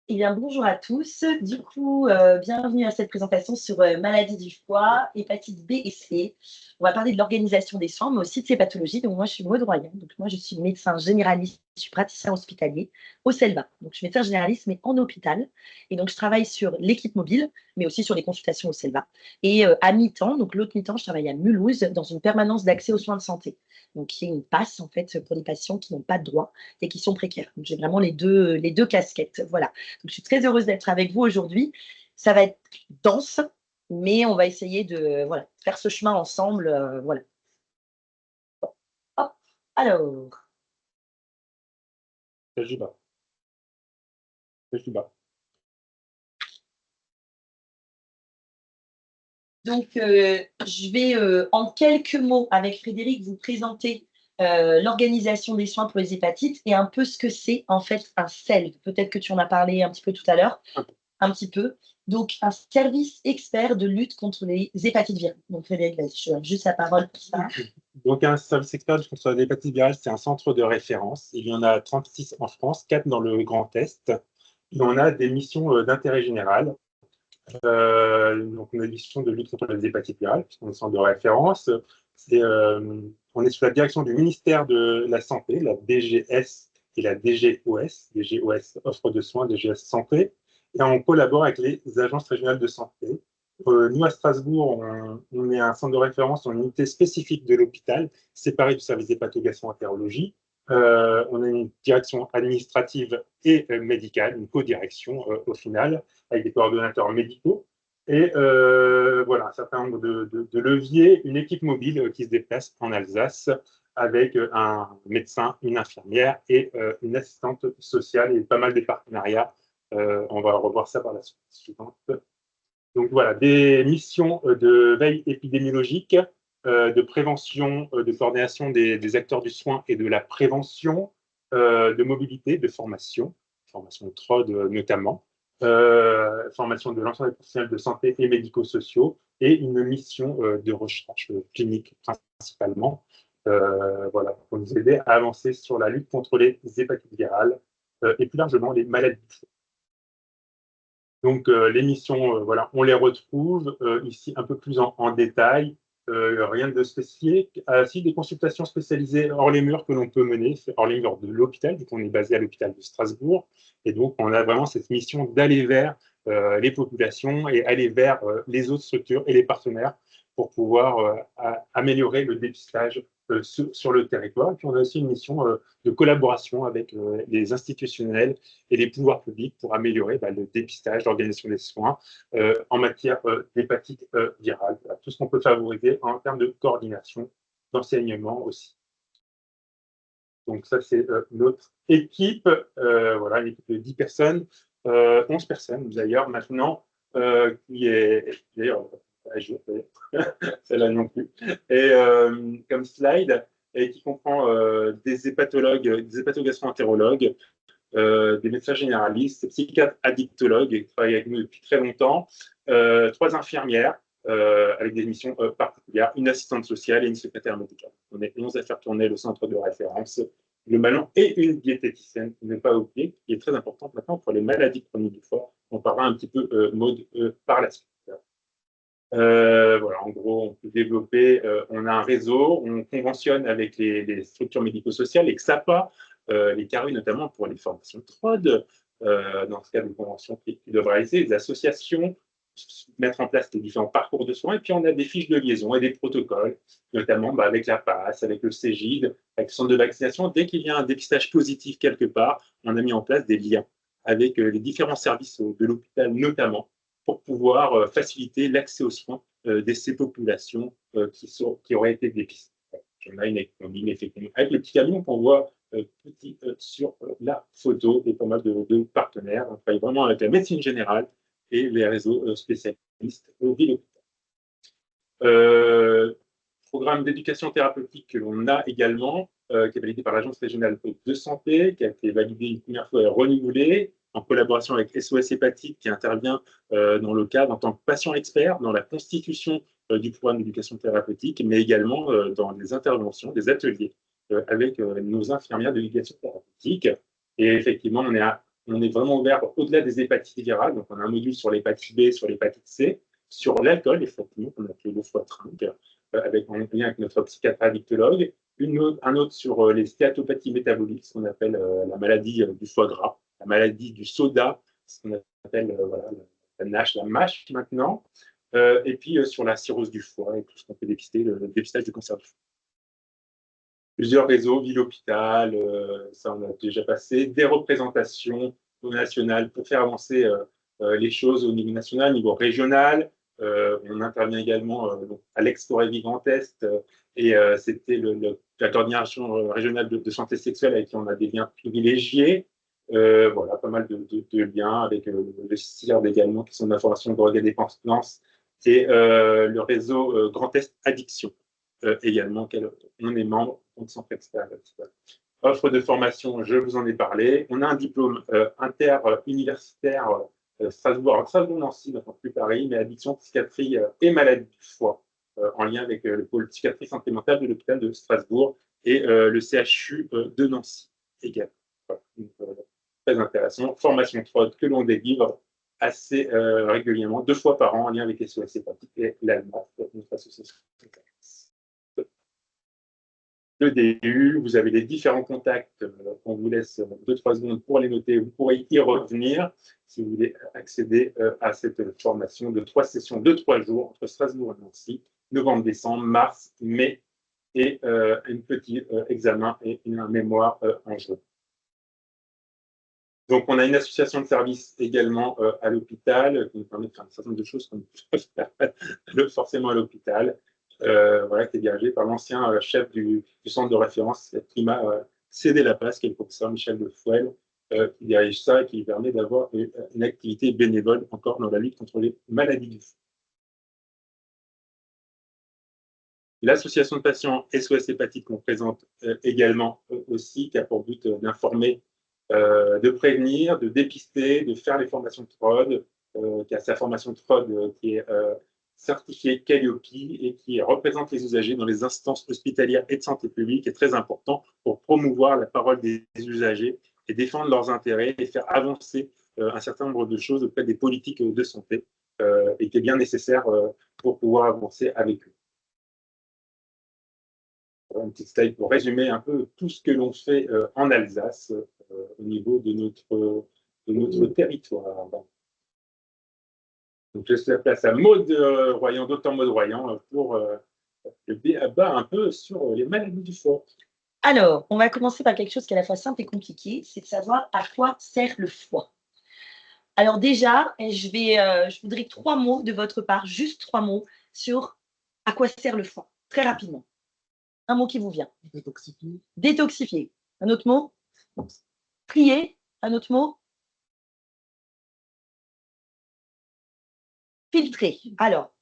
Eh bien, bonjour à tous. Du coup, bienvenue à cette présentation sur maladie du foie, hépatite B et C. On va parler de l'organisation des soins, mais aussi de ces pathologies. Donc, moi, je suis Maud Royan. Donc, moi, je suis médecin généraliste, je suis praticien hospitalier au CELVA. Donc, je suis médecin généraliste, mais en hôpital. Et donc, je travaille sur l'équipe mobile, mais aussi sur les consultations au CELVA. Et à mi-temps, donc l'autre mi-temps, je travaille à Mulhouse dans une permanence d'accès aux soins de santé. Donc, qui est une passe, en fait, pour les patients qui n'ont pas de droit et qui sont précaires. Donc, j'ai vraiment les deux casquettes. Voilà. Donc, je suis très heureuse d'être avec vous aujourd'hui. Ça va être dense, mais on va essayer de voilà, faire ce chemin ensemble. Voilà. Hop. Alors, Tajiba, Tajiba. donc, je vais en quelques mots avec Frédéric vous présenter l'organisation des soins pour les hépatites et un peu ce que c'est en fait un CELV. Peut-être que tu en as parlé un petit peu tout à l'heure. Un petit peu. Donc, un service expert de lutte contre les hépatites virales. Donc, Frédéric, je donne juste la parole pour ça. Donc, un service expert contre l'hépatite virale, c'est un centre de référence. Il y en a 36 en France, 4 dans le Grand Est. Et on a des missions d'intérêt général. Donc, on a des missions de lutte contre les hépatites virales, puisqu'on est un centre de référence. On est sous la direction du ministère de la Santé, la DGS et la DGOS. DGOS offre de soins, DGS santé. Et on collabore avec les agences régionales de santé. Nous, à Strasbourg, on est un centre de référence en unité spécifique de l'hôpital, séparé du service d'hépatogastro-entérologie. On a une direction administrative et médicale, une co-direction au final, avec des coordonnateurs médicaux. Et voilà, un certain nombre de leviers, une équipe mobile qui se déplace en Alsace avec un médecin, une infirmière et une assistante sociale et pas mal de partenariats. On va revoir ça par la suivante. Donc voilà, des missions de veille épidémiologique, de prévention, de coordination des acteurs du soin et de la prévention, de mobilité, de formation de TROD notamment, formation de l'ensemble des professionnels de santé et médico-sociaux, et une mission de recherche clinique principalement, voilà, pour nous aider à avancer sur la lutte contre les hépatites virales et plus largement les maladies. Donc, les missions, voilà, on les retrouve ici un peu plus en détail. Rien de spécifique. Si, des consultations spécialisées hors les murs que l'on peut mener, hors les murs de l'hôpital, vu qu'on est basé à l'hôpital de Strasbourg. Et donc, on a vraiment cette mission d'aller vers les populations et aller vers les autres structures et les partenaires pour pouvoir améliorer le dépistage sur le territoire. Et puis, on a aussi une mission de collaboration avec les institutionnels et les pouvoirs publics pour améliorer le dépistage, l'organisation des soins en matière d'hépatite virale. Voilà, tout ce qu'on peut favoriser en termes de coordination, d'enseignement aussi. Donc ça, c'est notre équipe. Voilà, une équipe de 10 personnes, 11 personnes d'ailleurs maintenant, qui est d'ailleurs celle-là non plus, et comme slide, et qui comprend des hépatologues, des hépatogastro-entérologues, des médecins généralistes, des psychiatres addictologues qui travaillent avec nous depuis très longtemps, 3 infirmières avec des missions particulières, une assistante sociale et une secrétaire médicale. On est 11 à faire tourner le centre de référence globalement et une diététicienne, ne pas oublier, qui est très importante maintenant pour les maladies chroniques du foie. On parlera un petit peu mode par la suite. Voilà, en gros, on peut développer, on a un réseau, on conventionne avec les structures médico-sociales, les XAPA, les CARU notamment pour les formations TROD, dans ce cas de convention qui doivent réaliser, les associations, mettre en place les différents parcours de soins, et puis on a des fiches de liaison et des protocoles, notamment avec la PAS, avec le CEGID, avec le centre de vaccination. Dès qu'il y a un dépistage positif quelque part, on a mis en place des liens avec les différents services de l'hôpital notamment, pour pouvoir faciliter l'accès aux soins de ces populations qui auraient été dépistées. J'en ai une avec, effectivement, avec le petit camion qu'on voit sur la photo et pas mal de partenaires. On travaille vraiment avec la médecine générale et les réseaux spécialistes au ville. Programme d'éducation thérapeutique que l'on a également, qui est validé par l'Agence régionale de santé, qui a été validé une première fois et renouvelé, en collaboration avec SOS Hépatite, qui intervient dans le cadre en tant que patient expert dans la constitution du programme d'éducation thérapeutique, mais également dans les interventions, des ateliers avec nos infirmières d'éducation thérapeutique. Et effectivement, on est on est vraiment ouvert au-delà des hépatites virales. Donc, on a un module sur l'hépatite B, sur l'hépatite C, sur l'alcool, effectivement, qu'on appelle le foie trinque, en lien avec notre psychiatre addictologue. Un autre sur les stéatopathies métaboliques, ce qu'on appelle la maladie du foie gras, la maladie du soda, ce qu'on appelle voilà, la NASH, la MASH maintenant. Et puis sur la cirrhose du foie et tout ce qu'on peut dépister, le dépistage du cancer du foie. Plusieurs réseaux, ville-hôpital, ça on a déjà passé, des représentations nationales pour faire avancer les choses au niveau national, au niveau régional. On intervient également à l'Ex-Corée Grand Est et c'était la coordination régionale de santé sexuelle avec qui on a des liens privilégiés. Voilà, pas mal de liens avec le CIRD également, qui sont d'information de drogue et dépendance, et le réseau Grand Est Addiction également, auquel on est membre. Offre de formation, je vous en ai parlé. On a un diplôme interuniversitaire Strasbourg-Nancy, maintenant plus Paris, mais addiction, psychiatrie et maladie du foie, en lien avec le pôle psychiatrie santé mentale de l'hôpital de Strasbourg et le CHU de Nancy également. Voilà. Donc, très intéressant. Formation TROD que l'on délivre assez régulièrement, 2 fois par an, en lien avec SOS Hépatite et l'ALMA, notre association. Le DU, vous avez les différents contacts, on vous laisse 2-3 secondes pour les noter, vous pourrez y revenir si vous voulez accéder à cette formation de 3 sessions de 3 jours entre Strasbourg et Nancy, novembre, décembre, mars, mai, et un petit examen et un mémoire en juin. Donc, on a une association de services également à l'hôpital qui nous permet de faire un certain nombre de choses qu'on ne peut pas faire forcément à l'hôpital. Voilà, qui est dirigé par l'ancien chef du centre de référence Climat cédé la place, qui est le professeur Michel de Fouel, qui dirige ça et qui permet d'avoir une activité bénévole encore dans la lutte contre les maladies du foie. L'association de patients SOS Hépatite qu'on présente également aussi, qui a pour but d'informer, de prévenir, de dépister, de faire les formations de TROD, qui a sa formation de TROD qui est certifié Calliope et qui représente les usagers dans les instances hospitalières et de santé publique, est très important pour promouvoir la parole des usagers et défendre leurs intérêts et faire avancer un certain nombre de choses auprès des politiques de santé et qui est bien nécessaire pour pouvoir avancer avec eux. Voilà, une petite slide pour résumer un peu tout ce que l'on fait en Alsace au niveau de notre territoire. Donc, je laisse la place à Maud Royan, docteur Maud Royan, pour le débat un peu sur les maladies du foie. Alors, on va commencer par quelque chose qui est à la fois simple et compliqué, c'est de savoir à quoi sert le foie. Alors déjà, je voudrais 3 mots de votre part, juste 3 mots sur à quoi sert le foie, très rapidement. Un mot qui vous vient. Détoxifier. Détoxifier. Un autre mot. Trier. Un autre mot. Filtrer. Alors,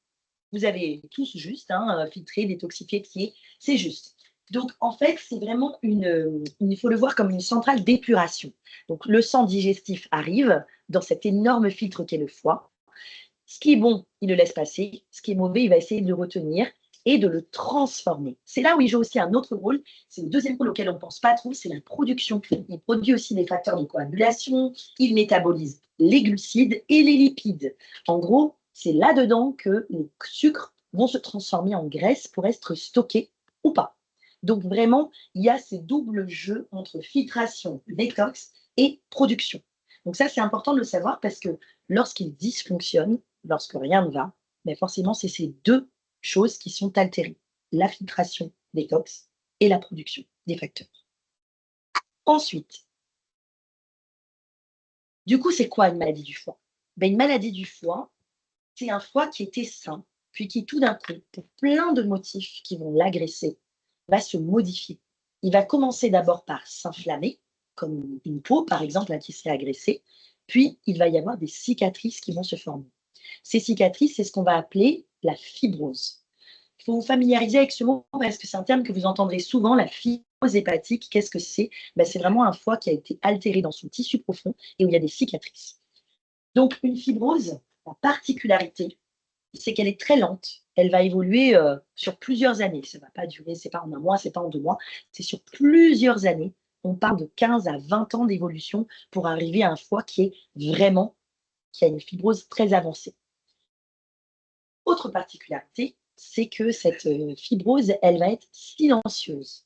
vous avez tous juste, hein, filtrer, détoxifier, trier, c'est juste. Donc, en fait, c'est vraiment il faut le voir comme une centrale d'épuration. Donc, le sang digestif arrive dans cet énorme filtre qu'est le foie. Ce qui est bon, il le laisse passer. Ce qui est mauvais, il va essayer de le retenir et de le transformer. C'est là où il joue aussi un autre rôle. C'est le deuxième rôle auquel on ne pense pas trop, c'est la production. Il produit aussi des facteurs de coagulation, il métabolise les glucides et les lipides. En gros, c'est là-dedans que les sucres vont se transformer en graisse pour être stockés ou pas. Donc vraiment, il y a ces doubles jeux entre filtration, détox et production. Donc ça, c'est important de le savoir parce que lorsqu'il dysfonctionne, lorsque rien ne va, mais forcément, c'est ces 2 choses qui sont altérées, la filtration, détox, et la production des facteurs. Ensuite, du coup, c'est quoi une maladie du foie? Une maladie du foie, c'est un foie qui était sain, puis qui tout d'un coup, pour plein de motifs qui vont l'agresser, va se modifier. Il va commencer d'abord par s'inflammer, comme une peau, par exemple, là, qui serait agressée, puis il va y avoir des cicatrices qui vont se former. Ces cicatrices, c'est ce qu'on va appeler la fibrose. Il faut vous familiariser avec ce mot parce que c'est un terme que vous entendrez souvent, la fibrose hépatique. Qu'est-ce que c'est? C'est vraiment un foie qui a été altéré dans son tissu profond et où il y a des cicatrices. Donc, une fibrose, la particularité, c'est qu'elle est très lente. Elle va évoluer sur plusieurs années. Ça ne va pas durer, ce n'est pas en un mois, ce n'est pas en 2 mois, c'est sur plusieurs années on parle de 15 à 20 ans d'évolution pour arriver à un foie qui a une fibrose très avancée. Autre particularité, c'est que cette fibrose, elle va être silencieuse.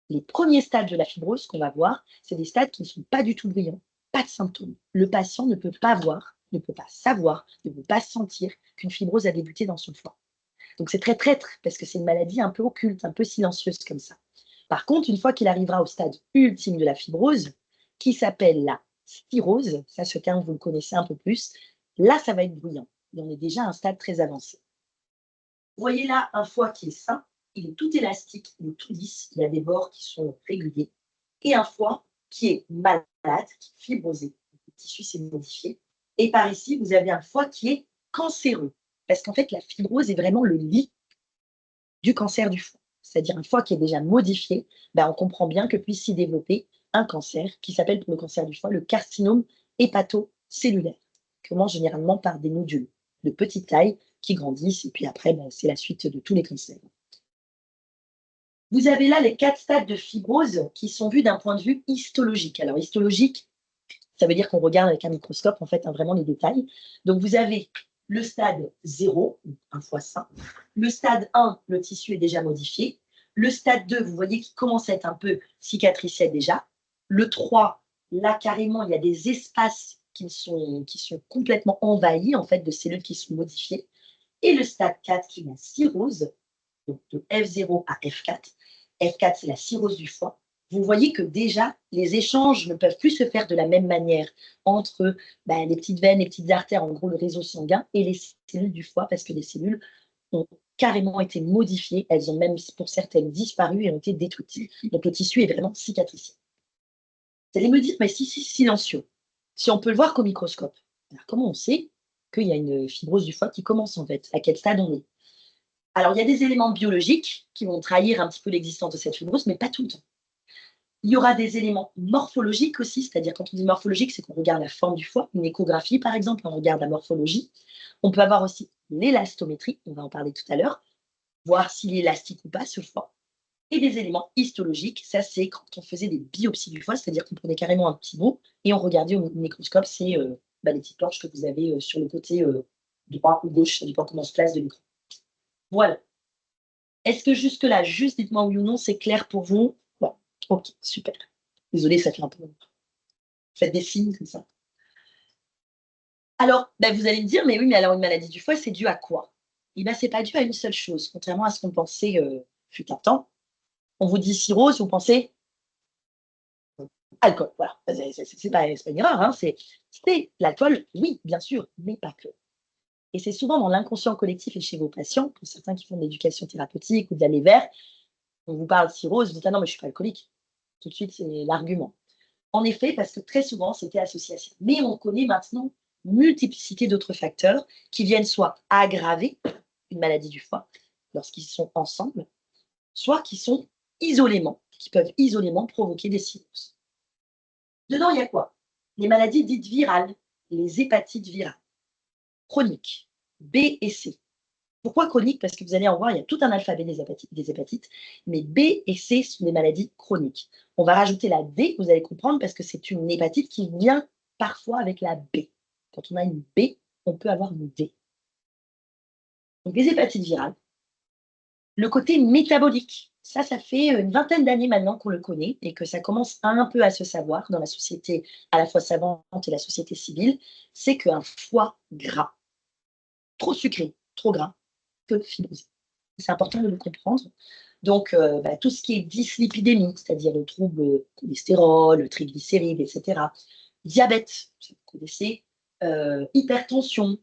Les premiers stades de la fibrose qu'on va voir, c'est des stades qui ne sont pas du tout brillants, pas de symptômes. Le patient ne peut pas voir, ne peut pas savoir, ne peut pas sentir qu'une fibrose a débuté dans son foie. Donc c'est très traître parce que c'est une maladie un peu occulte, un peu silencieuse comme ça. Par contre, une fois qu'il arrivera au stade ultime de la fibrose, qui s'appelle la cirrhose, ça ce terme vous le connaissez un peu plus, là ça va être bruyant. Et on est déjà à un stade très avancé. Vous voyez là un foie qui est sain, il est tout élastique, il est tout lisse, il y a des bords qui sont réguliers, et un foie qui est malade, qui est fibrosé, le tissu s'est modifié. Et par ici, vous avez un foie qui est cancéreux, parce qu'en fait, la fibrose est vraiment le lit du cancer du foie. C'est-à-dire un foie qui est déjà modifié, on comprend bien que puisse s'y développer un cancer qui s'appelle pour le cancer du foie le carcinome hépatocellulaire, qui commence généralement par des nodules de petite taille qui grandissent, et puis après, c'est la suite de tous les cancers. Vous avez là les 4 stades de fibrose qui sont vus d'un point de vue histologique. Alors, histologique, ça veut dire qu'on regarde avec un microscope, en fait, vraiment les détails. Donc, vous avez le stade 0, un foie sain. Le stade 1, le tissu est déjà modifié. Le stade 2, vous voyez qu'il commence à être un peu cicatricé déjà. Le 3, là, carrément, il y a des espaces qui sont complètement envahis, en fait, de cellules qui sont modifiées. Et le stade 4, qui est la cirrhose, donc de F0 à F4. F4, c'est la cirrhose du foie. Vous voyez que déjà, les échanges ne peuvent plus se faire de la même manière entre les petites veines, les petites artères, en gros le réseau sanguin, et les cellules du foie, parce que les cellules ont carrément été modifiées. Elles ont même, pour certaines, disparu et ont été détruites. Donc le tissu est vraiment cicatricié. Vous allez me dire, mais si c'est silencieux, si on peut le voir qu'au microscope, alors comment on sait qu'il y a une fibrose du foie qui commence en fait? À quel stade on est? Alors, il y a des éléments biologiques qui vont trahir un petit peu l'existence de cette fibrose, mais pas tout le temps. Il y aura des éléments morphologiques aussi, c'est-à-dire quand on dit morphologique, c'est qu'on regarde la forme du foie, une échographie par exemple, on regarde la morphologie. On peut avoir aussi l'élastométrie, on va en parler tout à l'heure, voir s'il est élastique ou pas ce foie. Et des éléments histologiques, ça c'est quand on faisait des biopsies du foie, c'est-à-dire qu'on prenait carrément un petit bout et on regardait au microscope, c'est les petites planches que vous avez sur le côté droit ou gauche, ça dépend comment se place de l'écran. Voilà. Est-ce que jusque-là, juste dites-moi oui ou non, c'est clair pour vous? Bon, ok, super. Désolée, ça fait un peu. Faites des signes comme ça. Alors, vous allez me dire, mais oui, mais alors une maladie du foie, c'est dû à quoi? Eh bien, c'est pas dû à une seule chose, contrairement à ce qu'on pensait fut un temps. On vous dit cirrhose, vous pensez alcool. Voilà, c'est pas une erreur, hein, c'est l'alcool, oui, bien sûr, mais pas que. Et c'est souvent dans l'inconscient collectif et chez vos patients, pour certains qui font de l'éducation thérapeutique ou de l'aller vers, on vous parle de cirrhose, vous dites ah non, mais je suis pas alcoolique. Tout de suite, c'est l'argument. En effet, parce que très souvent, c'était associé à ça. Mais on connaît maintenant une multiplicité d'autres facteurs qui viennent soit aggraver une maladie du foie lorsqu'ils sont ensemble, soit qui peuvent isolément provoquer des cirrhoses. Dedans, il y a quoi? Les maladies dites virales, les hépatites virales, chroniques, B et C. Pourquoi chronique? Parce que vous allez en voir, il y a tout un alphabet des hépatites, mais B et C sont des maladies chroniques. On va rajouter la D, vous allez comprendre, parce que c'est une hépatite qui vient parfois avec la B. Quand on a une B, on peut avoir une D. Donc les hépatites virales, le côté métabolique, ça fait une vingtaine d'années maintenant qu'on le connaît et que ça commence un peu à se savoir dans la société à la fois savante et la société civile, c'est qu'un foie gras, trop sucré, trop gras, peut fibroser. C'est important de le comprendre. Donc, tout ce qui est dyslipidémie, c'est-à-dire le trouble cholestérol, le triglycéride, etc. Diabète, vous connaissez, hypertension,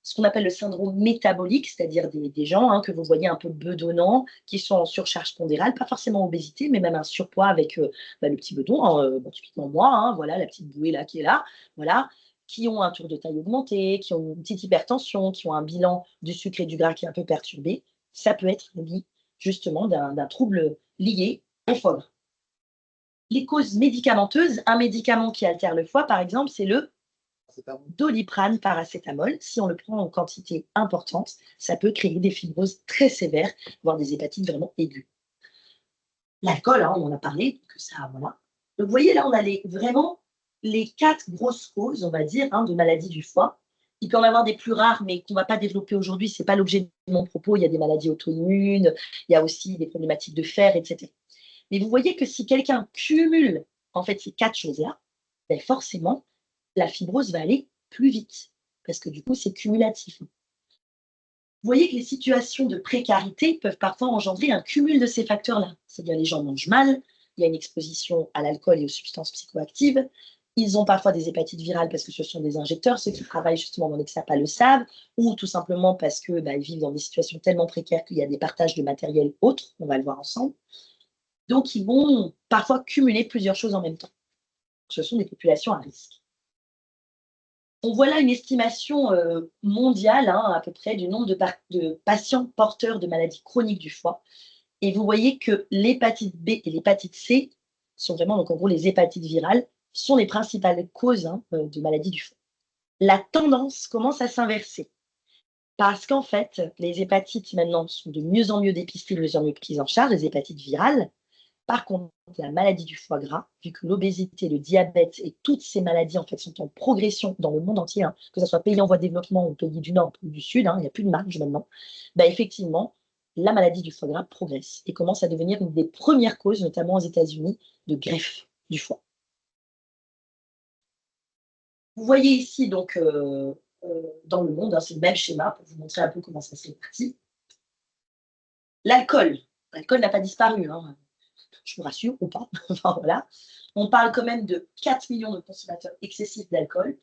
ce qu'on appelle le syndrome métabolique, c'est-à-dire des gens que vous voyez un peu bedonnants, qui sont en surcharge pondérale, pas forcément obésité, mais même un surpoids avec le petit bedon, typiquement moi, voilà, la petite bouée là qui est là, voilà, qui ont un tour de taille augmenté, qui ont une petite hypertension, qui ont un bilan du sucre et du gras qui est un peu perturbé, ça peut être lié justement d'un trouble lié au foie gras. Les causes médicamenteuses, un médicament qui altère le foie, par exemple, c'est le Doliprane paracétamol. Si on le prend en quantité importante, ça peut créer des fibroses très sévères, voire des hépatites vraiment aiguës. L'alcool, on en a parlé, que ça, voilà. Donc, vous voyez, là, on a vraiment les 4 grosses causes, on va dire, hein, de maladies du foie. Il peut en avoir des plus rares, mais qu'on ne va pas développer aujourd'hui. Ce n'est pas l'objet de mon propos. Il y a des maladies auto-immunes, il y a aussi des problématiques de fer, etc. Mais vous voyez que si quelqu'un cumule en fait ces 4 choses-là, ben forcément, la fibrose va aller plus vite, parce que du coup, c'est cumulatif. Vous voyez que les situations de précarité peuvent parfois engendrer un cumul de ces facteurs-là. C'est-à-dire les gens mangent mal, il y a une exposition à l'alcool et aux substances psychoactives, ils ont parfois des hépatites virales parce que ce sont des injecteurs, ceux qui travaillent justement dans l'Exapa le savent, ou tout simplement parce que ils vivent dans des situations tellement précaires qu'il y a des partages de matériel autres, on va le voir ensemble. Donc, ils vont parfois cumuler plusieurs choses en même temps. Ce sont des populations à risque. On voit là une estimation mondiale, hein, à peu près, du nombre de patients porteurs de maladies chroniques du foie. Et vous voyez que l'hépatite B et l'hépatite C sont vraiment, donc en gros, les hépatites virales, sont les principales causes de maladies du foie. La tendance commence à s'inverser. Parce qu'en fait, les hépatites maintenant sont de mieux en mieux dépistées, de mieux en mieux prises en charge, les hépatites virales. Par contre, la maladie du foie gras, vu que l'obésité, le diabète et toutes ces maladies en fait sont en progression dans le monde entier, hein, que ce soit pays en voie de développement ou pays du Nord ou du Sud, hein, il n'y a plus de marge maintenant, effectivement, la maladie du foie gras progresse et commence à devenir une des premières causes, notamment aux États-Unis, de greffe du foie. Vous voyez ici donc dans le monde, hein, c'est le même schéma pour vous montrer un peu comment ça s'est réparti. L'alcool n'a pas disparu, hein, je vous rassure, ou pas. Enfin, voilà. On parle quand même de 4 millions de consommateurs excessifs d'alcool,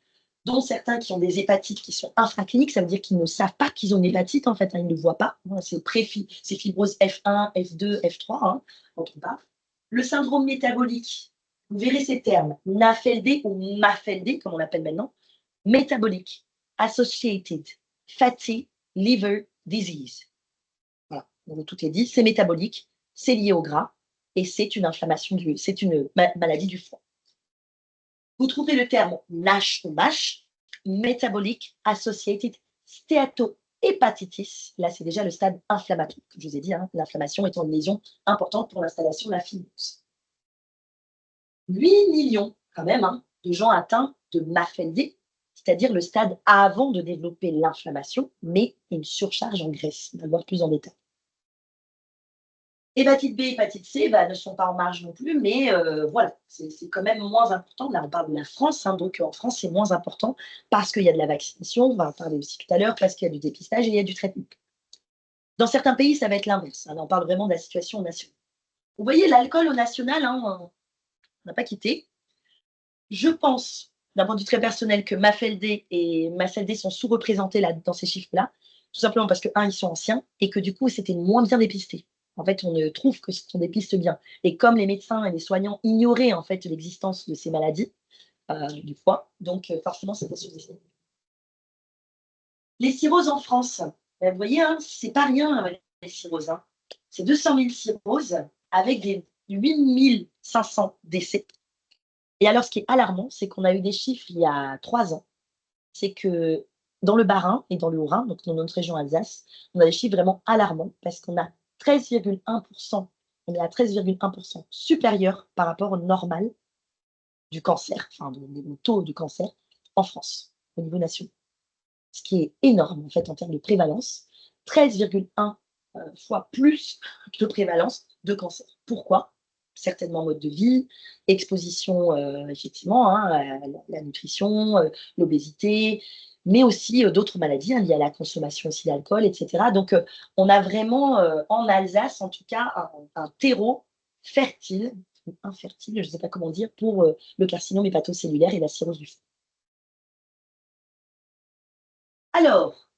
dont certains qui ont des hépatites qui sont infracliniques, ça veut dire qu'ils ne savent pas qu'ils ont une hépatite, en fait, hein, ils ne le voient pas. C'est fibrose F1, F2, F3, hein, quand on parle. Le syndrome métabolique, vous verrez ces termes, NAFLD ou MAFLD, comme on l'appelle maintenant, métabolique, associated, fatty liver disease. Voilà, donc, tout est dit, c'est métabolique, c'est lié au gras et c'est une inflammation c'est une maladie du foie. Vous trouverez le terme NASH ou MASH, Metabolic Associated Steatohepatitis. Là, c'est déjà le stade inflammatoire. Comme je vous ai dit, hein, l'inflammation étant une lésion importante pour l'installation de la fibrose. 8 millions, quand même, hein, de gens atteints de MAFLD, c'est-à-dire le stade avant de développer l'inflammation, mais une surcharge en graisse. On va le voir plus en détail. Hépatite B, hépatite C ne sont pas en marge non plus, mais voilà, c'est quand même moins important. Là, on parle de la France, hein, donc en France, c'est moins important parce qu'il y a de la vaccination, on va en parler aussi tout à l'heure, parce qu'il y a du dépistage et il y a du traitement. Dans certains pays, ça va être l'inverse. Hein, on parle vraiment de la situation nationale. Vous voyez, l'alcool au national, hein, on n'a pas quitté. Je pense, d'un point de vue très personnel, que MAFLD et MASLD sont sous-représentés là, dans ces chiffres-là, tout simplement parce que, un, ils sont anciens et que du coup, c'était moins bien dépisté. En fait, on trouve que ce sont des pistes bien. Et comme les médecins et les soignants ignoraient en fait l'existence de ces maladies du foie, donc forcément, c'était sous-estimé. Les cirrhoses en France, vous voyez, hein, c'est pas rien les cirrhoses. Hein. C'est 200 000 cirrhoses avec des 8 500 décès. Et alors, ce qui est alarmant, c'est qu'on a eu des chiffres il y a 3 ans. C'est que dans le Bas-Rhin et dans le Haut-Rhin, donc dans notre région Alsace, on a des chiffres vraiment alarmants parce qu'on a 13,1%, on est à 13,1% supérieur par rapport au normal du cancer, enfin du taux du cancer en France, au niveau national. Ce qui est énorme en fait en termes de prévalence, 13,1 fois plus de prévalence de cancer. Pourquoi? Certainement mode de vie, exposition effectivement, hein, à la nutrition, l'obésité, mais aussi d'autres maladies hein, liées à la consommation aussi d'alcool, etc. Donc, on a vraiment en Alsace, en tout cas, un terreau fertile, ou infertile, je ne sais pas comment dire, pour le carcinome hépatocellulaire et la cirrhose du foie. Alors,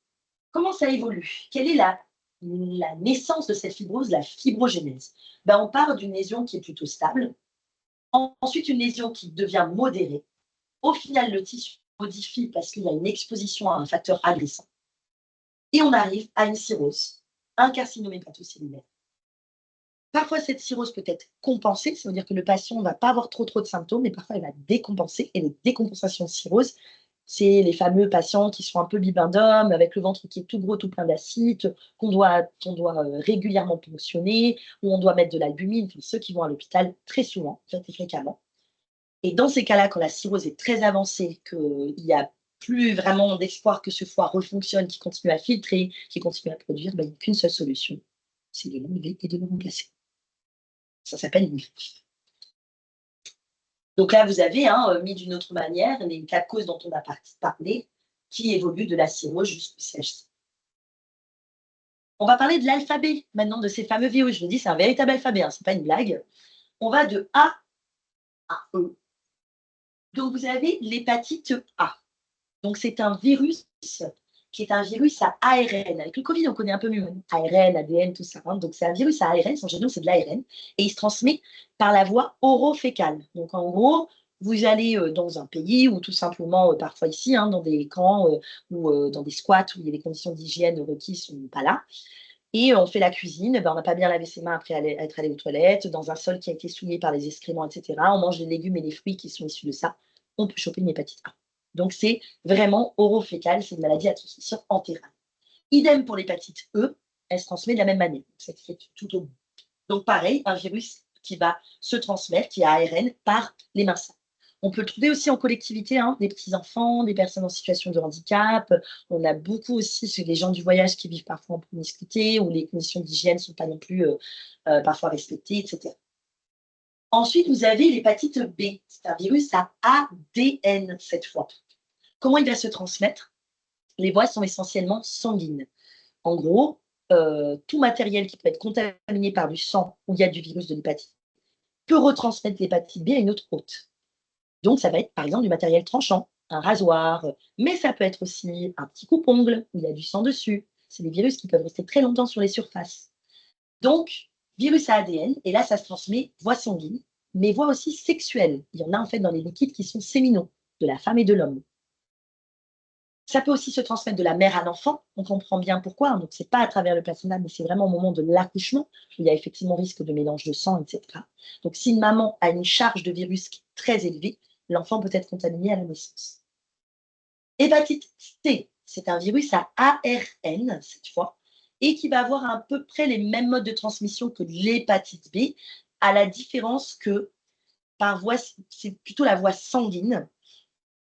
comment ça évolue? Quelle est la naissance de cette fibrose, la fibrogénèse? On part d'une lésion qui est plutôt stable, ensuite une lésion qui devient modérée. Au final, le tissu modifie parce qu'il y a une exposition à un facteur agressant. Et on arrive à une cirrhose, un carcinome hépatocellulaire. Parfois, cette cirrhose peut être compensée, ça veut dire que le patient ne va pas avoir trop de symptômes, mais parfois, elle va décompenser. Et les décompensations de cirrhose, c'est les fameux patients qui sont un peu bibindome, avec le ventre qui est tout gros, tout plein d'acide, qu'on doit régulièrement ponctionner, où on doit mettre de l'albumine, ceux qui vont à l'hôpital très souvent, très fréquemment. Et dans ces cas-là, quand la cirrhose est très avancée, qu'il n'y a plus vraiment d'espoir que ce foie refonctionne, qu'il continue à filtrer, qu'il continue à produire, ben, il n'y a qu'une seule solution, c'est de l'enlever et de le remplacer. Ça s'appelle une greffe. Donc là, vous avez mis d'une autre manière les quatre causes dont on a parlé, qui évoluent de la cirrhose jusqu'au CHC. On va parler de l'alphabet maintenant, de ces fameux virus. Je vous dis, c'est un véritable alphabet, ce n'est pas une blague. On va de A à E. Donc vous avez l'hépatite A. Donc c'est un virus qui est un virus à ARN. Avec le Covid, on connaît un peu mieux ARN, ADN, tout ça. Donc c'est un virus à ARN, son génome c'est de l'ARN, et il se transmet par la voie orofécale. Donc en gros, vous allez dans un pays ou tout simplement, parfois ici, dans des camps ou dans des squats où il y a des conditions d'hygiène requises ne sont pas là. Et on fait la cuisine, on n'a pas bien lavé ses mains après être allé aux toilettes, dans un sol qui a été souillé par les excréments, etc. On mange les légumes et les fruits qui sont issus de ça. On peut choper une hépatite A. Donc, c'est vraiment orofécal, c'est une maladie à transmission entérale. Idem pour l'hépatite E, elle se transmet de la même manière. C'est tout au bout. Donc, pareil, un virus qui va se transmettre, qui est ARN, par les mains sales. On peut le trouver aussi en collectivité, des petits-enfants, des personnes en situation de handicap. On a beaucoup aussi chez les gens du voyage qui vivent parfois en promiscuité, où les conditions d'hygiène ne sont pas non plus parfois respectées, etc. Ensuite, vous avez l'hépatite B. C'est un virus à ADN cette fois. Comment il va se transmettre? Les voies sont essentiellement sanguines. En gros, tout matériel qui peut être contaminé par du sang où il y a du virus de l'hépatite peut retransmettre l'hépatite B à une autre hôte. Donc, ça va être par exemple du matériel tranchant, un rasoir, mais ça peut être aussi un petit coupe-ongle où il y a du sang dessus. C'est des virus qui peuvent rester très longtemps sur les surfaces. Donc, virus à ADN, et là, ça se transmet voie sanguine, mais voie aussi sexuelle. Il y en a en fait dans les liquides qui sont séminaux, de la femme et de l'homme. Ça peut aussi se transmettre de la mère à l'enfant, on comprend bien pourquoi. Donc, ce n'est pas à travers le placenta, mais c'est vraiment au moment de l'accouchement, où il y a effectivement risque de mélange de sang, etc. Donc, si une maman a une charge de virus qui est très élevée, l'enfant peut être contaminé à la naissance. Hépatite C, c'est un virus à ARN, cette fois, et qui va avoir à peu près les mêmes modes de transmission que l'hépatite B, à la différence que par voie, c'est plutôt la voie sanguine.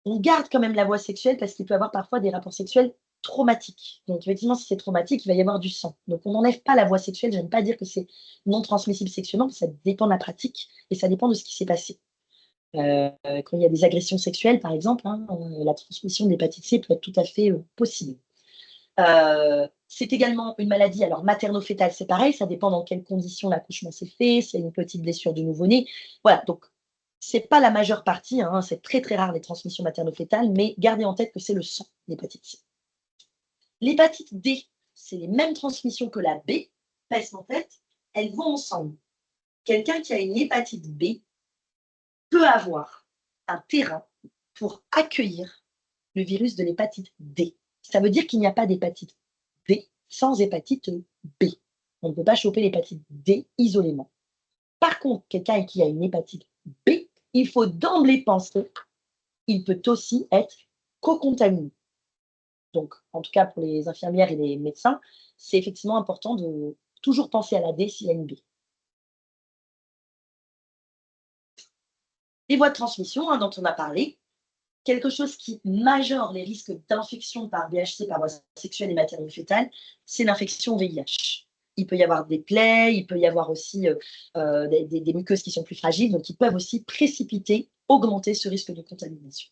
On garde quand même la voie sexuelle parce qu'il peut y avoir parfois des rapports sexuels traumatiques. Donc, effectivement, si c'est traumatique, il va y avoir du sang. Donc, on n'enlève pas la voie sexuelle. Je n'aime pas dire que c'est non transmissible sexuellement, ça dépend de la pratique et ça dépend de ce qui s'est passé. Quand il y a des agressions sexuelles, par exemple, la transmission de l'hépatite C peut être tout à fait possible. C'est également une maladie, alors materno-fétale, c'est pareil, ça dépend dans quelles conditions l'accouchement s'est fait, s'il y a une petite blessure de nouveau-né. Voilà, donc c'est pas la majeure partie, c'est très très rare les transmissions materno-fétales, mais gardez en tête que c'est le sang, l'hépatite C. L'hépatite D, c'est les mêmes transmissions que la B, parce qu'en fait, elles vont ensemble. Quelqu'un qui a une hépatite B peut avoir un terrain pour accueillir le virus de l'hépatite D. Ça veut dire qu'il n'y a pas d'hépatite D sans hépatite B. On ne peut pas choper l'hépatite D isolément. Par contre, quelqu'un qui a une hépatite B, il faut d'emblée penser qu'il peut aussi être co-contaminé. Donc, en tout cas pour les infirmières et les médecins, c'est effectivement important de toujours penser à la D s'il y a une B. Les voies de transmission dont on a parlé, quelque chose qui majore les risques d'infection par BHC, par voie sexuelle et materno-fétale, c'est l'infection VIH. Il peut y avoir des plaies, il peut y avoir aussi des muqueuses qui sont plus fragiles, donc qui peuvent aussi précipiter, augmenter ce risque de contamination.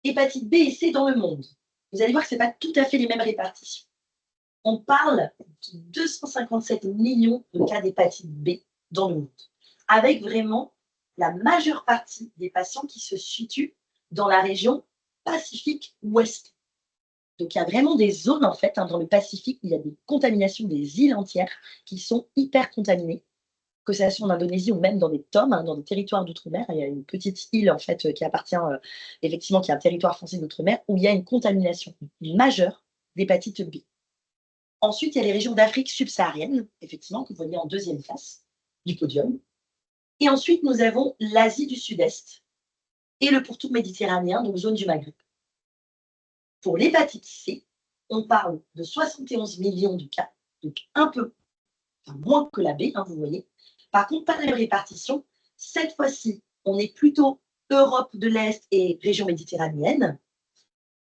Hépatite B et C dans le monde. Vous allez voir que ce n'est pas tout à fait les mêmes répartitions. On parle de 257 millions de cas d'hépatite B dans le monde, avec vraiment la majeure partie des patients qui se situent dans la région Pacifique Ouest. Donc, il y a vraiment des zones, en fait, dans le Pacifique, où il y a des contaminations des îles entières qui sont hyper contaminées, que ce soit en Indonésie ou même dans des TOM, dans des territoires d'outre-mer. Il y a une petite île, en fait, qui appartient, effectivement, qui est un territoire français d'outre-mer, où il y a une contamination majeure d'hépatite B. Ensuite, il y a les régions d'Afrique subsaharienne, effectivement, que vous voyez en deuxième face du podium. Et ensuite, nous avons l'Asie du Sud-Est et le pourtour méditerranéen, donc zone du Maghreb. Pour l'hépatite C, on parle de 71 millions de cas, donc un peu moins que la B, vous voyez. Par contre, pas la même répartition, Cette fois-ci, on est plutôt Europe de l'Est et région méditerranéenne.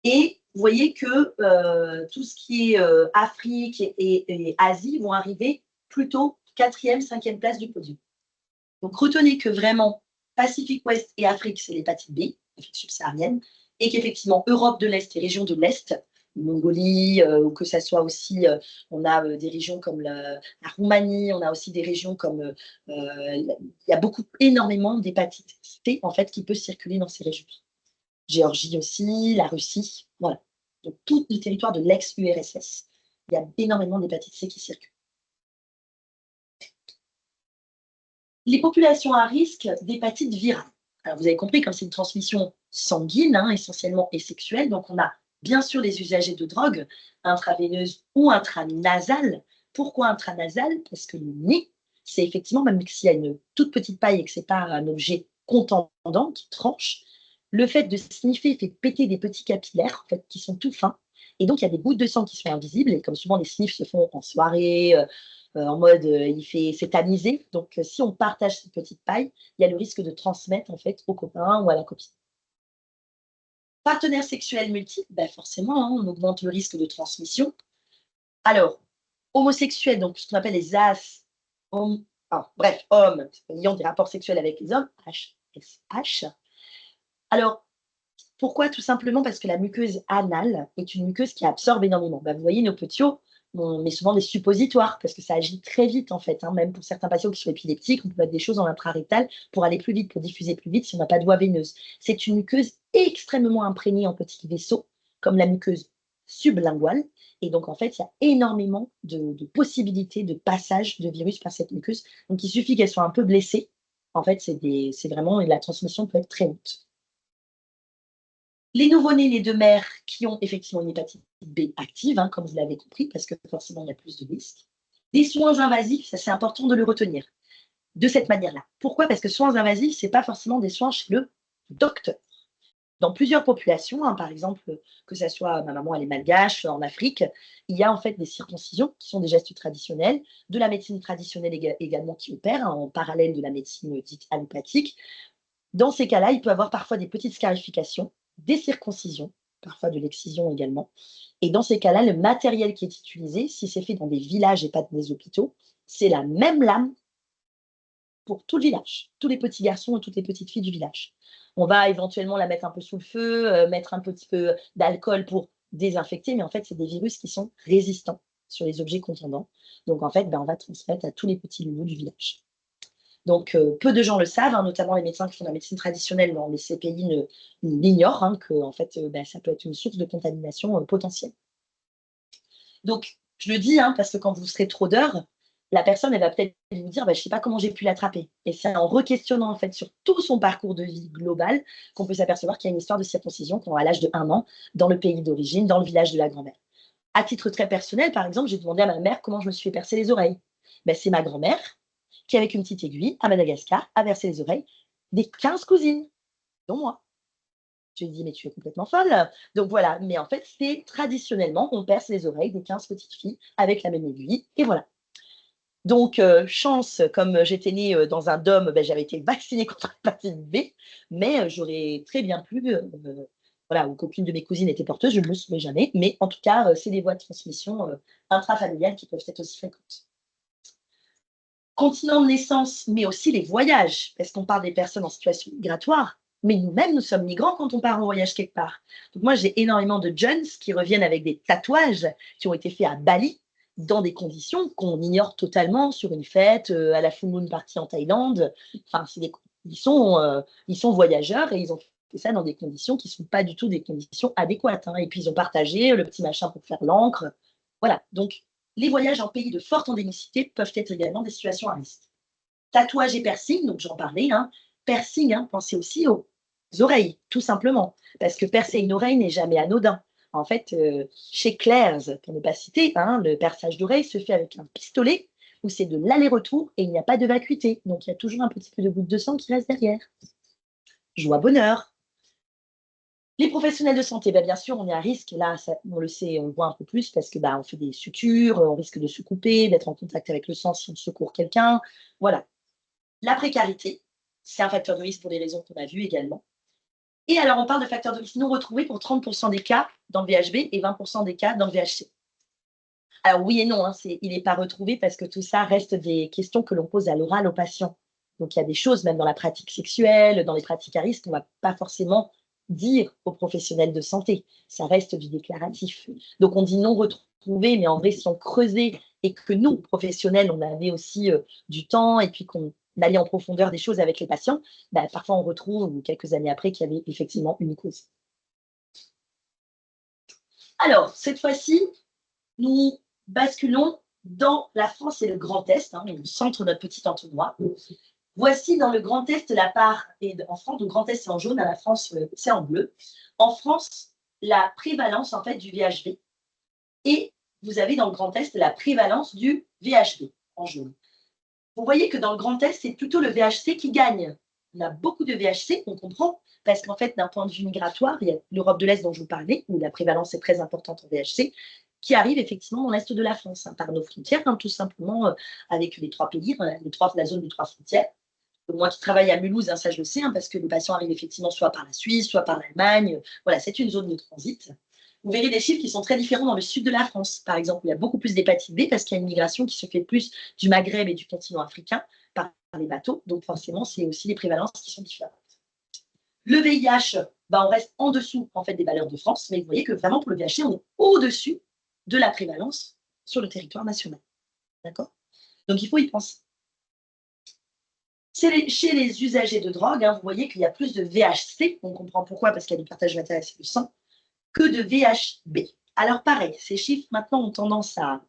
Et vous voyez que tout ce qui est Afrique et Asie vont arriver plutôt 4e, 5e place du podium. Donc retenez que vraiment, Pacifique Ouest et Afrique, c'est l'hépatite B, l'Afrique subsaharienne, et qu'effectivement, Europe de l'Est et région de l'Est, Mongolie, ou que ça soit aussi, on a des régions comme la Roumanie, on a aussi des régions comme, il y a énormément d'hépatite C, en fait, qui peut circuler dans ces régions. Géorgie aussi, la Russie, voilà. Donc, tout le territoire de l'ex-URSS, il y a énormément d'hépatite C qui circulent. Les populations à risque d'hépatite virale. Alors, vous avez compris, comme c'est une transmission sanguine, hein, essentiellement, et sexuelle, donc on a bien sûr les usagers de drogue, intraveineuse ou intranasale. Pourquoi intranasale? Parce que le nez, c'est effectivement, même s'il y a une toute petite paille et que ce n'est pas un objet contendant qui tranche, le fait de sniffer fait péter des petits capillaires en fait, qui sont tout fins. Et donc, il y a des gouttes de sang qui sont invisibles. Et comme souvent, les sniffs se font en soirée, en mode c'est tamisé. Donc, si on partage cette petite paille, il y a le risque de transmettre en fait au copain ou à la copine. Partenaires sexuels multiples, ben forcément, hein, on augmente le risque de transmission. Alors, homosexuels, donc ce qu'on appelle les as, hommes ayant des rapports sexuels avec les hommes, HSH. Alors, pourquoi? Tout simplement parce que la muqueuse anale est une muqueuse qui absorbe énormément. Bah, vous voyez, nos petits os, on met souvent des suppositoires parce que ça agit très vite en fait. Hein. Même pour certains patients qui sont épileptiques, on peut mettre des choses en intrarectal pour aller plus vite, pour diffuser plus vite si on n'a pas de voie veineuse. C'est une muqueuse extrêmement imprégnée en petits vaisseaux, comme la muqueuse sublinguale. Et donc, en fait, il y a énormément de possibilités de passage de virus par cette muqueuse. Donc, il suffit qu'elle soit un peu blessée. En fait, c'est vraiment, la transmission peut être très haute. Les nouveau-nés, les deux mères qui ont effectivement une hépatite B active, hein, comme vous l'avez compris, parce que forcément, il y a plus de risques. Des soins invasifs, ça c'est important de le retenir de cette manière-là. Pourquoi? Parce que soins invasifs, ce n'est pas forcément des soins chez le docteur. Dans plusieurs populations, hein, par exemple, que ce soit ma maman, elle est malgache, en Afrique, il y a en fait des circoncisions qui sont des gestes traditionnels, de la médecine traditionnelle également qui opère, hein, en parallèle de la médecine dite allopathique. Dans ces cas-là, il peut y avoir parfois des petites scarifications, des circoncisions, parfois de l'excision également. Et dans ces cas-là, le matériel qui est utilisé, si c'est fait dans des villages et pas dans des hôpitaux, c'est la même lame pour tout le village, tous les petits garçons et toutes les petites filles du village. On va éventuellement la mettre un peu sous le feu, mettre un petit peu d'alcool pour désinfecter, mais en fait, c'est des virus qui sont résistants sur les objets contendants. Donc, en fait, on va transmettre à tous les petits loulous du village. Donc, peu de gens le savent, hein, notamment les médecins qui font de la médecine traditionnelle dans ces pays l'ignorent, hein, que en fait, ça peut être une source de contamination potentielle. Donc, je le dis, hein, parce que quand vous serez trop d'heures, la personne, elle va peut-être vous dire, je ne sais pas comment j'ai pu l'attraper. Et c'est en re-questionnant en fait, sur tout son parcours de vie global qu'on peut s'apercevoir qu'il y a une histoire de circoncision à l'âge de 1 an, dans le pays d'origine, dans le village de la grand-mère. À titre très personnel, par exemple, j'ai demandé à ma mère comment je me suis fait percer les oreilles. C'est ma grand-mère qui, avec une petite aiguille, à Madagascar, a versé les oreilles des 15 cousines, dont moi. Je lui ai dit, mais tu es complètement folle. Donc voilà, mais en fait, c'est traditionnellement, on perce les oreilles des 15 petites filles avec la même aiguille, et voilà. Donc, chance, comme j'étais née dans un dôme, j'avais été vaccinée contre l'hépatite B, mais j'aurais très bien pu, voilà, ou qu'aucune de mes cousines était porteuse, je ne le saurais jamais, mais en tout cas, c'est des voies de transmission intrafamiliales qui peuvent être aussi fréquentes. Continent de naissance, mais aussi les voyages, parce qu'on parle des personnes en situation migratoire, mais nous-mêmes, nous sommes migrants quand on part en voyage quelque part. Donc moi, j'ai énormément de jeunes qui reviennent avec des tatouages qui ont été faits à Bali, dans des conditions qu'on ignore totalement sur une fête, à la full moon party en Thaïlande. Enfin, ils sont voyageurs et ils ont fait ça dans des conditions qui ne sont pas du tout des conditions adéquates. Hein. Et puis, ils ont partagé le petit machin pour faire l'encre. Voilà, donc les voyages en pays de forte endémicité peuvent être également des situations à risque. Tatouage et piercing, donc j'en parlais, hein. Piercing, hein, pensez aussi aux oreilles, tout simplement, parce que percer une oreille n'est jamais anodin. En fait, chez Claire's, pour ne pas citer, hein, le perçage d'oreille se fait avec un pistolet où c'est de l'aller-retour et il n'y a pas de vacuité. Donc, il y a toujours un petit peu de goutte de sang qui reste derrière. Joie, bonheur. Les professionnels de santé, bien sûr, on est à risque. Là, on le sait, on le voit un peu plus parce que on fait des sutures, on risque de se couper, d'être en contact avec le sang si on secourt quelqu'un. Voilà. La précarité, c'est un facteur de risque pour les raisons qu'on a vues également. Et alors, on parle de facteurs de risque non retrouvés pour 30% des cas dans le VHB et 20% des cas dans le VHC. Alors oui et non, hein, il n'est pas retrouvé parce que tout ça reste des questions que l'on pose à l'oral aux patients. Donc il y a des choses, même dans la pratique sexuelle, dans les pratiques à risque, qu'on ne va pas forcément dire aux professionnels de santé. Ça reste du déclaratif. Donc on dit non retrouvé, mais en vrai, si on creusait et que nous, professionnels, on avait aussi du temps et puis qu'on allait en profondeur des choses avec les patients, bah, parfois on retrouve, quelques années après, qu'il y avait effectivement une cause. Alors, cette fois-ci, nous basculons dans la France et le Grand Est, hein, on centre notre petit entonnoir. Voici dans le Grand Est la part, et en France, le Grand Est c'est en jaune, à la France c'est en bleu. En France, la prévalence en fait du VHV, et vous avez dans le Grand Est la prévalence du VHB en jaune. Vous voyez que dans le Grand Est, c'est plutôt le VHC qui gagne. On a beaucoup de VHC, on comprend, parce qu'en fait, d'un point de vue migratoire, il y a l'Europe de l'Est dont je vous parlais, où la prévalence est très importante en VHC, qui arrive effectivement dans l'Est de la France, hein, par nos frontières, hein, tout simplement avec les 3 pays, la zone des 3 frontières. Moi qui travaille à Mulhouse, hein, ça je le sais, hein, parce que les patients arrivent effectivement soit par la Suisse, soit par l'Allemagne. Voilà, c'est une zone de transit. Vous verrez des chiffres qui sont très différents dans le sud de la France, par exemple, où il y a beaucoup plus d'hépatite B parce qu'il y a une migration qui se fait plus du Maghreb et du continent africain par les bateaux. Donc forcément, c'est aussi des prévalences qui sont différentes. Le VIH, bah, on reste en dessous en fait, des valeurs de France, mais vous voyez que vraiment pour le VIH, on est au-dessus de la prévalence sur le territoire national. D'accord? Donc il faut y penser. Chez les usagers de drogue, hein, vous voyez qu'il y a plus de VHC, on comprend pourquoi, parce qu'il y a du partage matériel du sang, que de VHB. Alors pareil, ces chiffres maintenant ont tendance à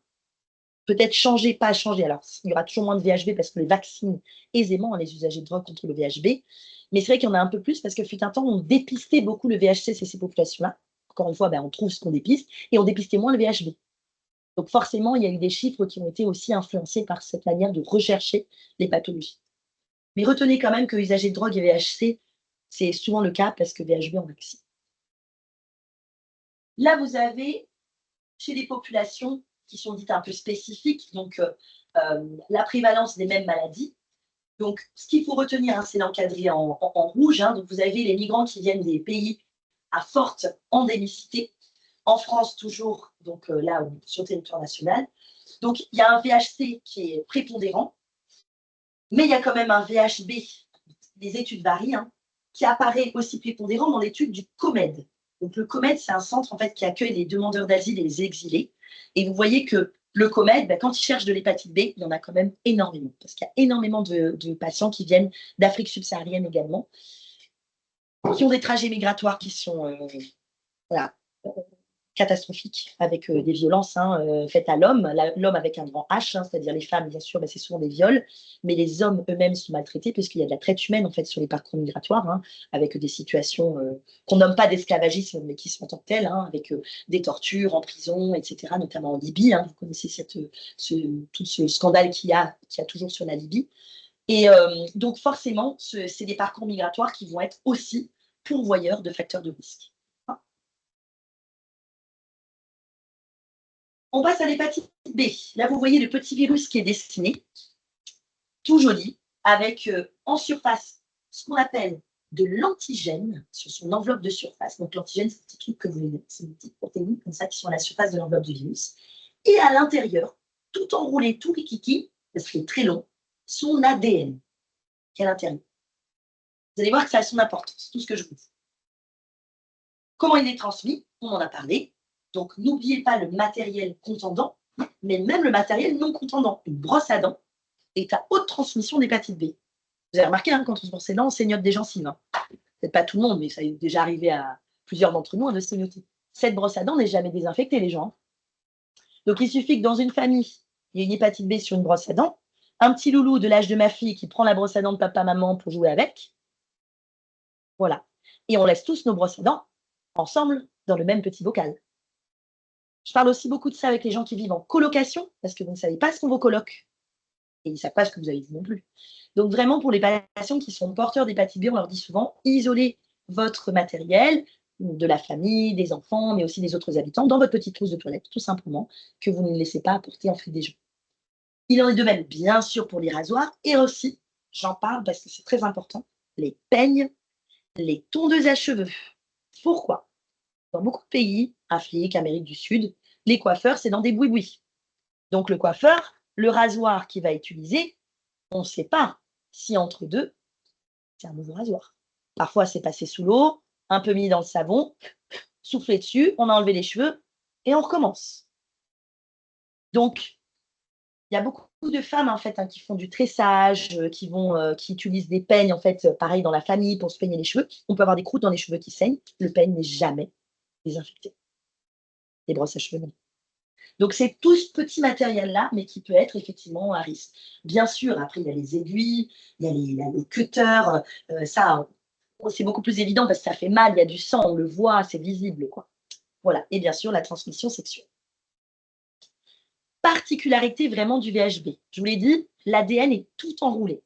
peut-être changer, pas à changer. Alors il y aura toujours moins de VHB parce qu'on les vaccine aisément, les usagers de drogue contre le VHB. Mais c'est vrai qu'il y en a un peu plus parce que fut un temps, on dépistait beaucoup le VHC chez ces populations-là. Encore une fois, ben, on trouve ce qu'on dépiste et on dépistait moins le VHB. Donc forcément, il y a eu des chiffres qui ont été aussi influencés par cette manière de rechercher les pathologies. Mais retenez quand même que usagers de drogue et VHC, c'est souvent le cas parce que VHB en vaccine. Là, vous avez chez les populations qui sont dites un peu spécifiques, donc la prévalence des mêmes maladies. Donc, ce qu'il faut retenir, hein, c'est l'encadré en rouge. Hein, donc, vous avez les migrants qui viennent des pays à forte endémicité. En France, toujours, donc là, sur le territoire national. Donc, il y a un VHC qui est prépondérant, mais il y a quand même un VHB, les études varient, hein, qui apparaît aussi prépondérant dans l'étude du COMED. Donc, le COMED, c'est un centre en fait, qui accueille les demandeurs d'asile et les exilés. Et vous voyez que le COMED, ben, quand ils cherchent de l'hépatite B, il y en a quand même énormément, parce qu'il y a énormément de patients qui viennent d'Afrique subsaharienne également, qui ont des trajets migratoires qui sont voilà, catastrophiques, avec des violences faites à l'homme, l'homme avec un grand H, hein, c'est-à-dire les femmes, bien sûr, ben, c'est souvent des viols, mais les hommes eux-mêmes sont maltraités, puisqu'il y a de la traite humaine en fait, sur les parcours migratoires, hein, avec des situations qu'on nomme pas d'esclavagisme, mais qui sont en tant que telles, hein, avec des tortures en prison, etc., notamment en Libye. Hein, vous connaissez tout ce scandale qu'il y a toujours sur la Libye. Et donc, forcément, c'est des parcours migratoires qui vont être aussi pourvoyeurs de facteurs de risque. On passe à l'hépatite B. Là, vous voyez le petit virus qui est dessiné, tout joli, avec en surface ce qu'on appelle de l'antigène sur son enveloppe de surface. Donc, l'antigène, c'est un petit truc que vous voyez, c'est une petite protéine comme ça qui sont à la surface de l'enveloppe du virus. Et à l'intérieur, tout enroulé, tout rikiki, parce qu'il est très long, son ADN qui est à l'intérieur. Vous allez voir que ça a son importance, tout ce que je vous dis. Comment il est transmis? On en a parlé. Donc, n'oubliez pas le matériel contendant, mais même le matériel non contendant. Une brosse à dents est à haute transmission d'hépatite B. Vous avez remarqué, hein, quand on se brosse les dents, on saignote des gencives. Hein. Peut-être pas tout le monde, mais ça est déjà arrivé à plusieurs d'entre nous de saignoter. Cette brosse à dents n'est jamais désinfectée, les gens. Hein. Donc, il suffit que dans une famille, il y ait une hépatite B sur une brosse à dents, un petit loulou de l'âge de ma fille qui prend la brosse à dents de papa-maman pour jouer avec. Voilà. Et on laisse tous nos brosses à dents ensemble dans le même petit bocal. Je parle aussi beaucoup de ça avec les gens qui vivent en colocation, parce que vous ne savez pas ce qu'ont vos colocs. Et ils ne savent pas ce que vous avez dit non plus. Donc vraiment, pour les patients qui sont porteurs d'hépatite B, on leur dit souvent, isolez votre matériel, de la famille, des enfants, mais aussi des autres habitants, dans votre petite trousse de toilette, tout simplement, que vous ne laissez pas apporter en fait des gens. Il en est de même, bien sûr, pour les rasoirs, et aussi j'en parle parce que c'est très important, les peignes, les tondeuses à cheveux. Pourquoi? Dans beaucoup de pays, Afrique, Amérique du Sud, les coiffeurs, c'est dans des boui-boui. Donc le coiffeur, le rasoir qu'il va utiliser, on ne sait pas si entre deux, c'est un nouveau rasoir. Parfois, c'est passé sous l'eau, un peu mis dans le savon, soufflé dessus, on a enlevé les cheveux et on recommence. Donc, il y a beaucoup de femmes en fait qui font du tressage, qui utilisent des peignes en fait, pareil dans la famille pour se peigner les cheveux. On peut avoir des croûtes dans les cheveux qui saignent. Le peigne n'est jamais désinfecté. Les brosses à cheveux non. Donc c'est tout ce petit matériel-là, mais qui peut être effectivement à risque. Bien sûr, après il y a les aiguilles, il y a les cutters, ça c'est beaucoup plus évident parce que ça fait mal, il y a du sang, on le voit, c'est visible, quoi. Voilà. Et bien sûr, la transmission sexuelle. Particularité vraiment du VHB. Je vous l'ai dit, l'ADN est tout enroulé.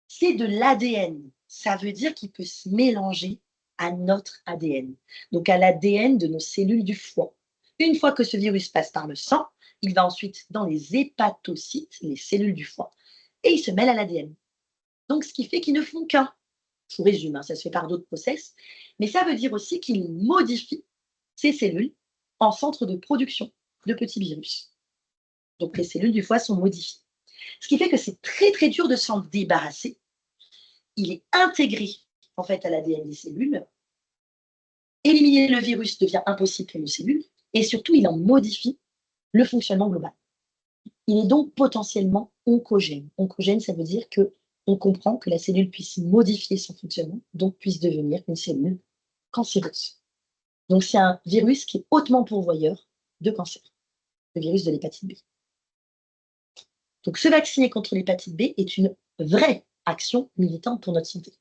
C'est de l'ADN. Ça veut dire qu'il peut se mélanger à notre ADN, donc à l'ADN de nos cellules du foie. Une fois que ce virus passe par le sang, il va ensuite dans les hépatocytes, les cellules du foie, et il se mêle à l'ADN. Donc, ce qui fait qu'ils ne font qu'un. Je vous résume, hein, ça se fait par d'autres process, mais ça veut dire aussi qu'il modifie ces cellules en centre de production de petits virus. Donc, les cellules du foie sont modifiées. Ce qui fait que c'est très, très dur de s'en débarrasser. Il est intégré, en fait, à l'ADN des cellules. Éliminer le virus devient impossible pour nos cellules. Et surtout, il en modifie le fonctionnement global. Il est donc potentiellement oncogène. Oncogène, ça veut dire qu'on comprend que la cellule puisse modifier son fonctionnement, donc puisse devenir une cellule cancéreuse. Donc, c'est un virus qui est hautement pourvoyeur de cancer, le virus de l'hépatite B. Donc, se vacciner contre l'hépatite B est une vraie action militante pour notre santé.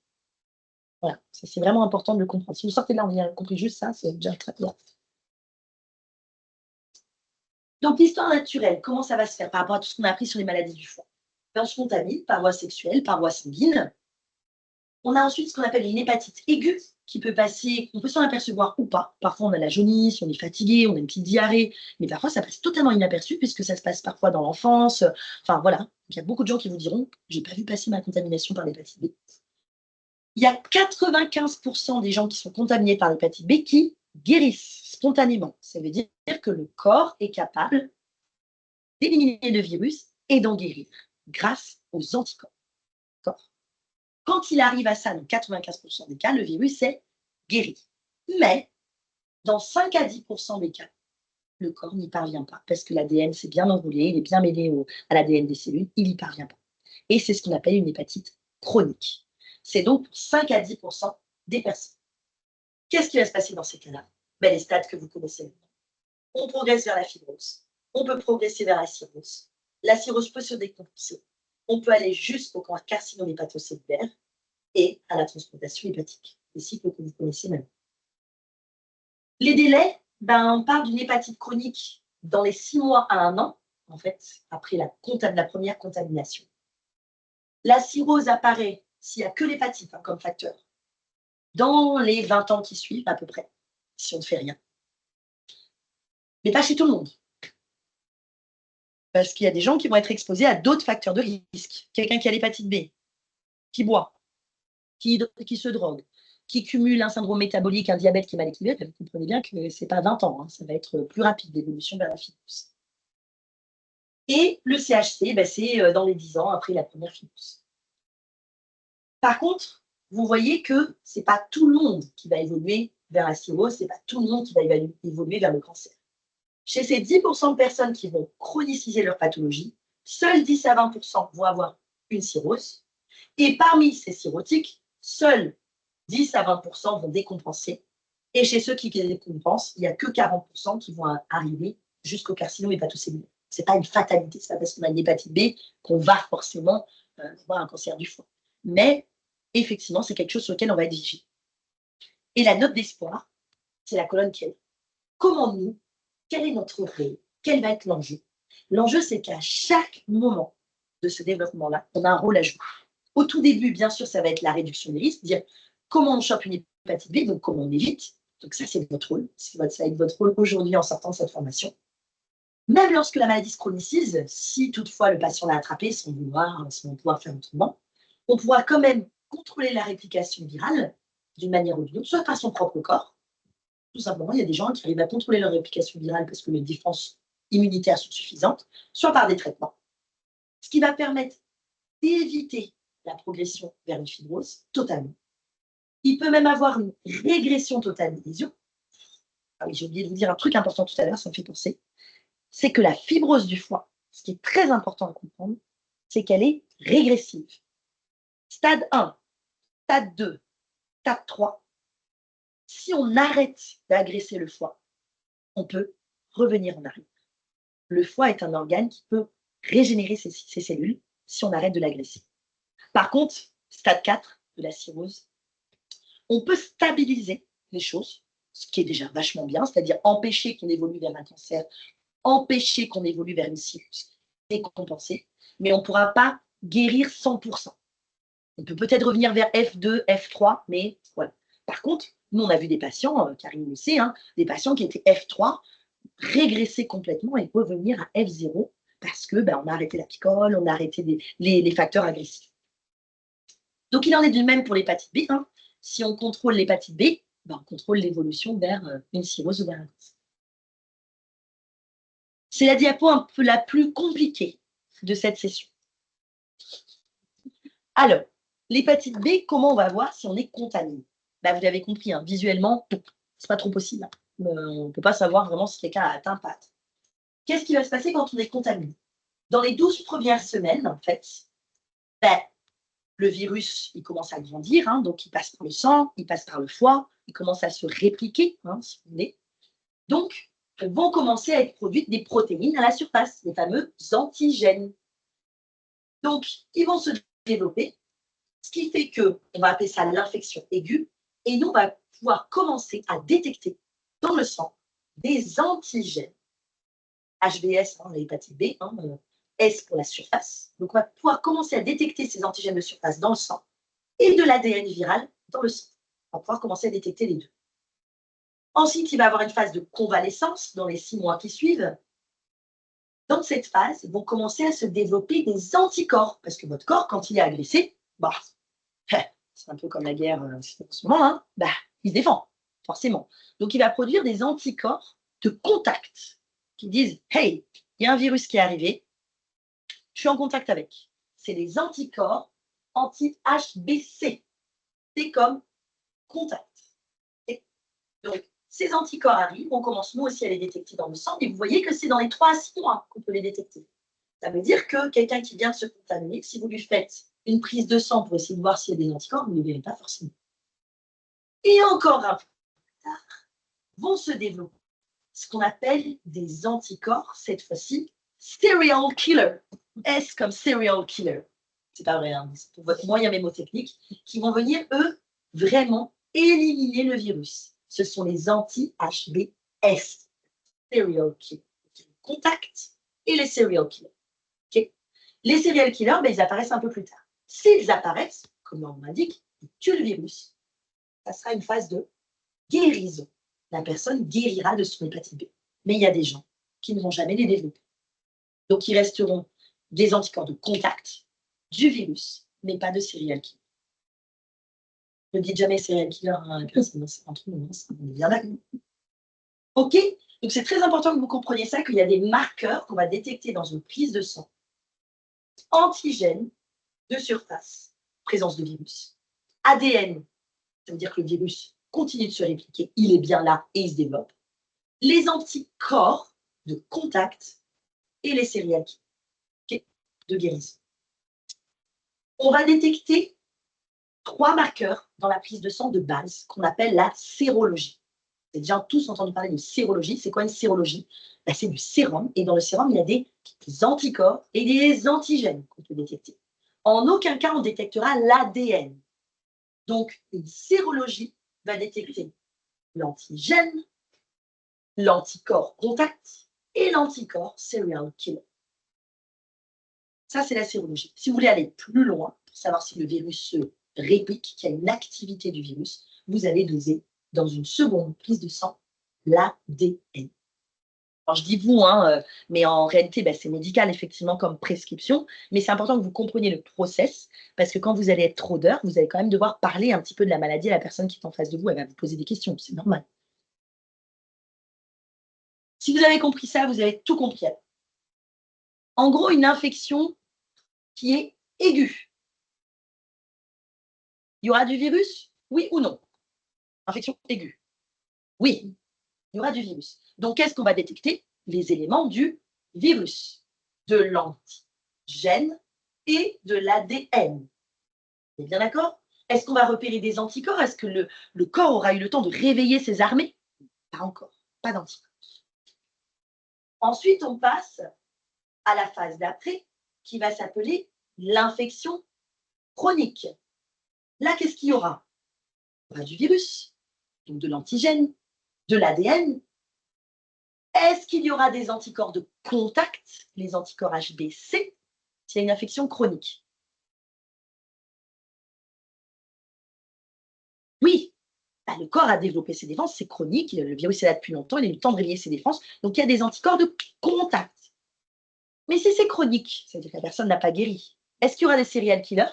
Voilà, ça c'est vraiment important de le comprendre. Si vous sortez de là, on a compris juste ça, c'est déjà très bien. Donc, l'histoire naturelle, comment ça va se faire par rapport à tout ce qu'on a appris sur les maladies du foie? On se contamine par voie sexuelle, par voie sanguine. On a ensuite ce qu'on appelle une hépatite aiguë qui peut passer, on peut s'en apercevoir ou pas. Parfois, on a la jaunisse, on est fatigué, on a une petite diarrhée, mais parfois, ça passe totalement inaperçu puisque ça se passe parfois dans l'enfance. Enfin, voilà. Il y a beaucoup de gens qui vous diront « j'ai pas vu passer ma contamination par l'hépatite B ». Il y a 95% des gens qui sont contaminés par l'hépatite B qui guérissent spontanément. Ça veut dire que le corps est capable d'éliminer le virus et d'en guérir grâce aux anticorps. Quand il arrive à ça, dans 95% des cas, le virus est guéri. Mais dans 5 à 10% des cas, le corps n'y parvient pas parce que l'ADN s'est bien enroulé, il est bien mêlé à l'ADN des cellules, il n'y parvient pas. Et c'est ce qu'on appelle une hépatite chronique. C'est donc pour 5 à 10% des personnes. Qu'est-ce qui va se passer dans ces cas-là? Les stades que vous connaissez maintenant. On progresse vers la fibrose, on peut progresser vers la cirrhose. La cirrhose peut se décompenser. On peut aller jusqu'au carcinome hépatocellulaire et à la transplantation hépatique, les cycles que vous connaissez maintenant. Les délais, on parle d'une hépatite chronique dans les 6 mois à 1 an, en fait, après la première contamination. La cirrhose apparaît, s'il n'y a que l'hépatite comme facteur, dans les 20 ans qui suivent à peu près, si on ne fait rien. Mais pas chez tout le monde. Parce qu'il y a des gens qui vont être exposés à d'autres facteurs de risque. Quelqu'un qui a l'hépatite B, qui boit, qui se drogue, qui cumule un syndrome métabolique, un diabète qui est mal équilibré, vous comprenez bien que ce n'est pas 20 ans, hein, ça va être plus rapide l'évolution vers la fibrose. Et le CHC, c'est dans les 10 ans après la première fibrose. Par contre, vous voyez que ce n'est pas tout le monde qui va évoluer vers la cirrhose, ce n'est pas tout le monde qui va évoluer vers le cancer. Chez ces 10% de personnes qui vont chroniciser leur pathologie, seuls 10 à 20% vont avoir une cirrhose. Et parmi ces cirrhotiques, seuls 10 à 20% vont décompenser. Et chez ceux qui décompensent, il n'y a que 40% qui vont arriver jusqu'au carcinome hépatocellulaire. Ce n'est pas une fatalité, ce n'est pas parce qu'on a une hépatite B qu'on va forcément avoir un cancer du foie. Mais effectivement, c'est quelque chose sur lequel on va être vigilé. Et la note d'espoir, c'est la colonne qui est. Comment nous, quel est notre rôle? Quel va être l'enjeu? L'enjeu, c'est qu'à chaque moment de ce développement-là, on a un rôle à jouer. Au tout début, bien sûr, ça va être la réduction des risques, dire comment on chope une hépatite B, donc comment on évite. Donc ça, c'est votre rôle. Ça va être votre rôle aujourd'hui en sortant de cette formation. Même lorsque la maladie se chronicise, si toutefois le patient l'a attrapé sans pouvoir faire autrement, on pourra quand même contrôler la réplication virale d'une manière ou d'une autre, soit par son propre corps. Tout simplement, il y a des gens qui arrivent à contrôler leur réplication virale parce que les défenses immunitaires sont suffisantes, soit par des traitements. Ce qui va permettre d'éviter la progression vers une fibrose totalement. Il peut même avoir une régression totale des lésions. Ah oui, j'ai oublié de vous dire un truc important tout à l'heure, ça me fait penser. C'est que la fibrose du foie, ce qui est très important à comprendre, c'est qu'elle est régressive. Stade 1, stade 2, stade 3. Si on arrête d'agresser le foie, on peut revenir en arrière. Le foie est un organe qui peut régénérer ses cellules si on arrête de l'agresser. Par contre, stade 4 de la cirrhose, on peut stabiliser les choses, ce qui est déjà vachement bien, c'est-à-dire empêcher qu'on évolue vers un cancer, empêcher qu'on évolue vers une cirrhose décompensée, mais on ne pourra pas guérir 100%. On peut peut-être revenir vers F2, F3, mais voilà. Par contre, nous, on a vu des patients, Karine le sait, des patients qui étaient F3, régresser complètement et revenir à F0 parce que on a arrêté la picole, on a arrêté les facteurs agressifs. Donc, il en est de même pour l'hépatite B. Si on contrôle l'hépatite B, on contrôle l'évolution vers une cirrhose ou vers un cancer. C'est la diapo un peu la plus compliquée de cette session. Alors, l'hépatite B, comment on va voir si on est contaminé? Vous l'avez compris, visuellement, c'est pas trop possible. On ne peut pas savoir vraiment si quelqu'un a atteint pas. Qu'est-ce qui va se passer quand on est contaminé? Dans les 12 premières semaines, en fait, le virus, il commence à grandir, donc il passe par le sang, il passe par le foie, il commence à se répliquer, si vous voulez. Donc, vont commencer à être produites des protéines à la surface, les fameux antigènes. Donc, ils vont se développer, ce qui fait qu'on va appeler ça l'infection aiguë, et nous, on va pouvoir commencer à détecter dans le sang des antigènes. HBS, l'hépatite B, S pour la surface. Donc, on va pouvoir commencer à détecter ces antigènes de surface dans le sang et de l'ADN viral dans le sang. On va pouvoir commencer à détecter les deux. Ensuite, il va y avoir une phase de convalescence dans les 6 mois qui suivent. Dans cette phase, vont commencer à se développer des anticorps, parce que votre corps, quand il est agressé, c'est un peu comme la guerre en ce moment, il se défend, forcément. Donc, il va produire des anticorps de contact qui disent « Hey, il y a un virus qui est arrivé, je suis en contact avec. » C'est les anticorps anti-HBC. C'est comme contact. Et donc, ces anticorps arrivent, on commence nous aussi à les détecter dans le sang, et vous voyez que c'est dans les 3 à 6 mois qu'on peut les détecter. Ça veut dire que quelqu'un qui vient de se contaminer, si vous lui faites une prise de sang pour essayer de voir s'il y a des anticorps, vous ne les verrez pas forcément. Et encore un peu plus tard, vont se développer ce qu'on appelle des anticorps, cette fois-ci, serial killer. S comme serial killer. C'est pas vrai, c'est pour votre moyen mémotechnique, qui vont venir, eux, vraiment éliminer le virus. Ce sont les anti-HBS, serial killer. Contact et les serial killers. Okay. Les serial killers, ils apparaissent un peu plus tard. S'ils apparaissent, comme on l'indique, ils tuent le virus. Ça sera une phase de guérison. La personne guérira de son hépatite B. Mais il y a des gens qui ne vont jamais les développer. Donc, ils resteront des anticorps de contact du virus, mais pas de serial killer. Ne dites jamais serial killer à la personne, c'est entre nous, on est bien d'accord. OK? Donc, c'est très important que vous compreniez ça, qu'il y a des marqueurs qu'on va détecter dans une prise de sang. Antigènes de surface, présence de virus. ADN, ça veut dire que le virus continue de se répliquer, il est bien là et il se développe. Les anticorps de contact et les serial killers, okay, de guérison. On va détecter 3 marqueurs dans la prise de sang de base qu'on appelle la sérologie. Vous avez déjà tous entendu parler de sérologie. C'est quoi une sérologie? C'est du sérum, et dans le sérum, il y a des anticorps et des antigènes qu'on peut détecter. En aucun cas, on détectera l'ADN. Donc, une sérologie va détecter l'antigène, l'anticorps contact et l'anticorps serial killer. Ça, c'est la sérologie. Si vous voulez aller plus loin, pour savoir si le virus se réplique, qu'il y a une activité du virus, vous allez doser dans une seconde prise de sang l'ADN. Alors, je dis vous, hein, mais en réalité, bah, c'est médical, effectivement, comme prescription. Mais c'est important que vous compreniez le process, parce que quand vous allez être fraudeur, vous allez quand même devoir parler un petit peu de la maladie à la personne qui est en face de vous. Elle va vous poser des questions, c'est normal. Si vous avez compris ça, vous avez tout compris. En gros, une infection qui est aiguë. Il y aura du virus? Oui ou non? Infection aiguë. Oui, il y aura du virus. Donc, qu'est-ce qu'on va détecter? Les éléments du virus, de l'antigène et de l'ADN. Vous êtes bien d'accord? Est-ce qu'on va repérer des anticorps? Est-ce que le corps aura eu le temps de réveiller ses armées? Pas encore, pas d'anticorps. Ensuite, on passe à la phase d'après, qui va s'appeler l'infection chronique. Là, qu'est-ce qu'il y aura? Il y aura du virus, donc de l'antigène, de l'ADN. Est-ce qu'il y aura des anticorps de contact, les anticorps HBC, s'il y a une infection chronique? Oui, bah, le corps a développé ses défenses, c'est chronique, le virus est là depuis longtemps, il a eu le temps de réveiller ses défenses, donc il y a des anticorps de contact. Mais si c'est chronique, ça veut dire que la personne n'a pas guéri. Est-ce qu'il y aura des serial killers?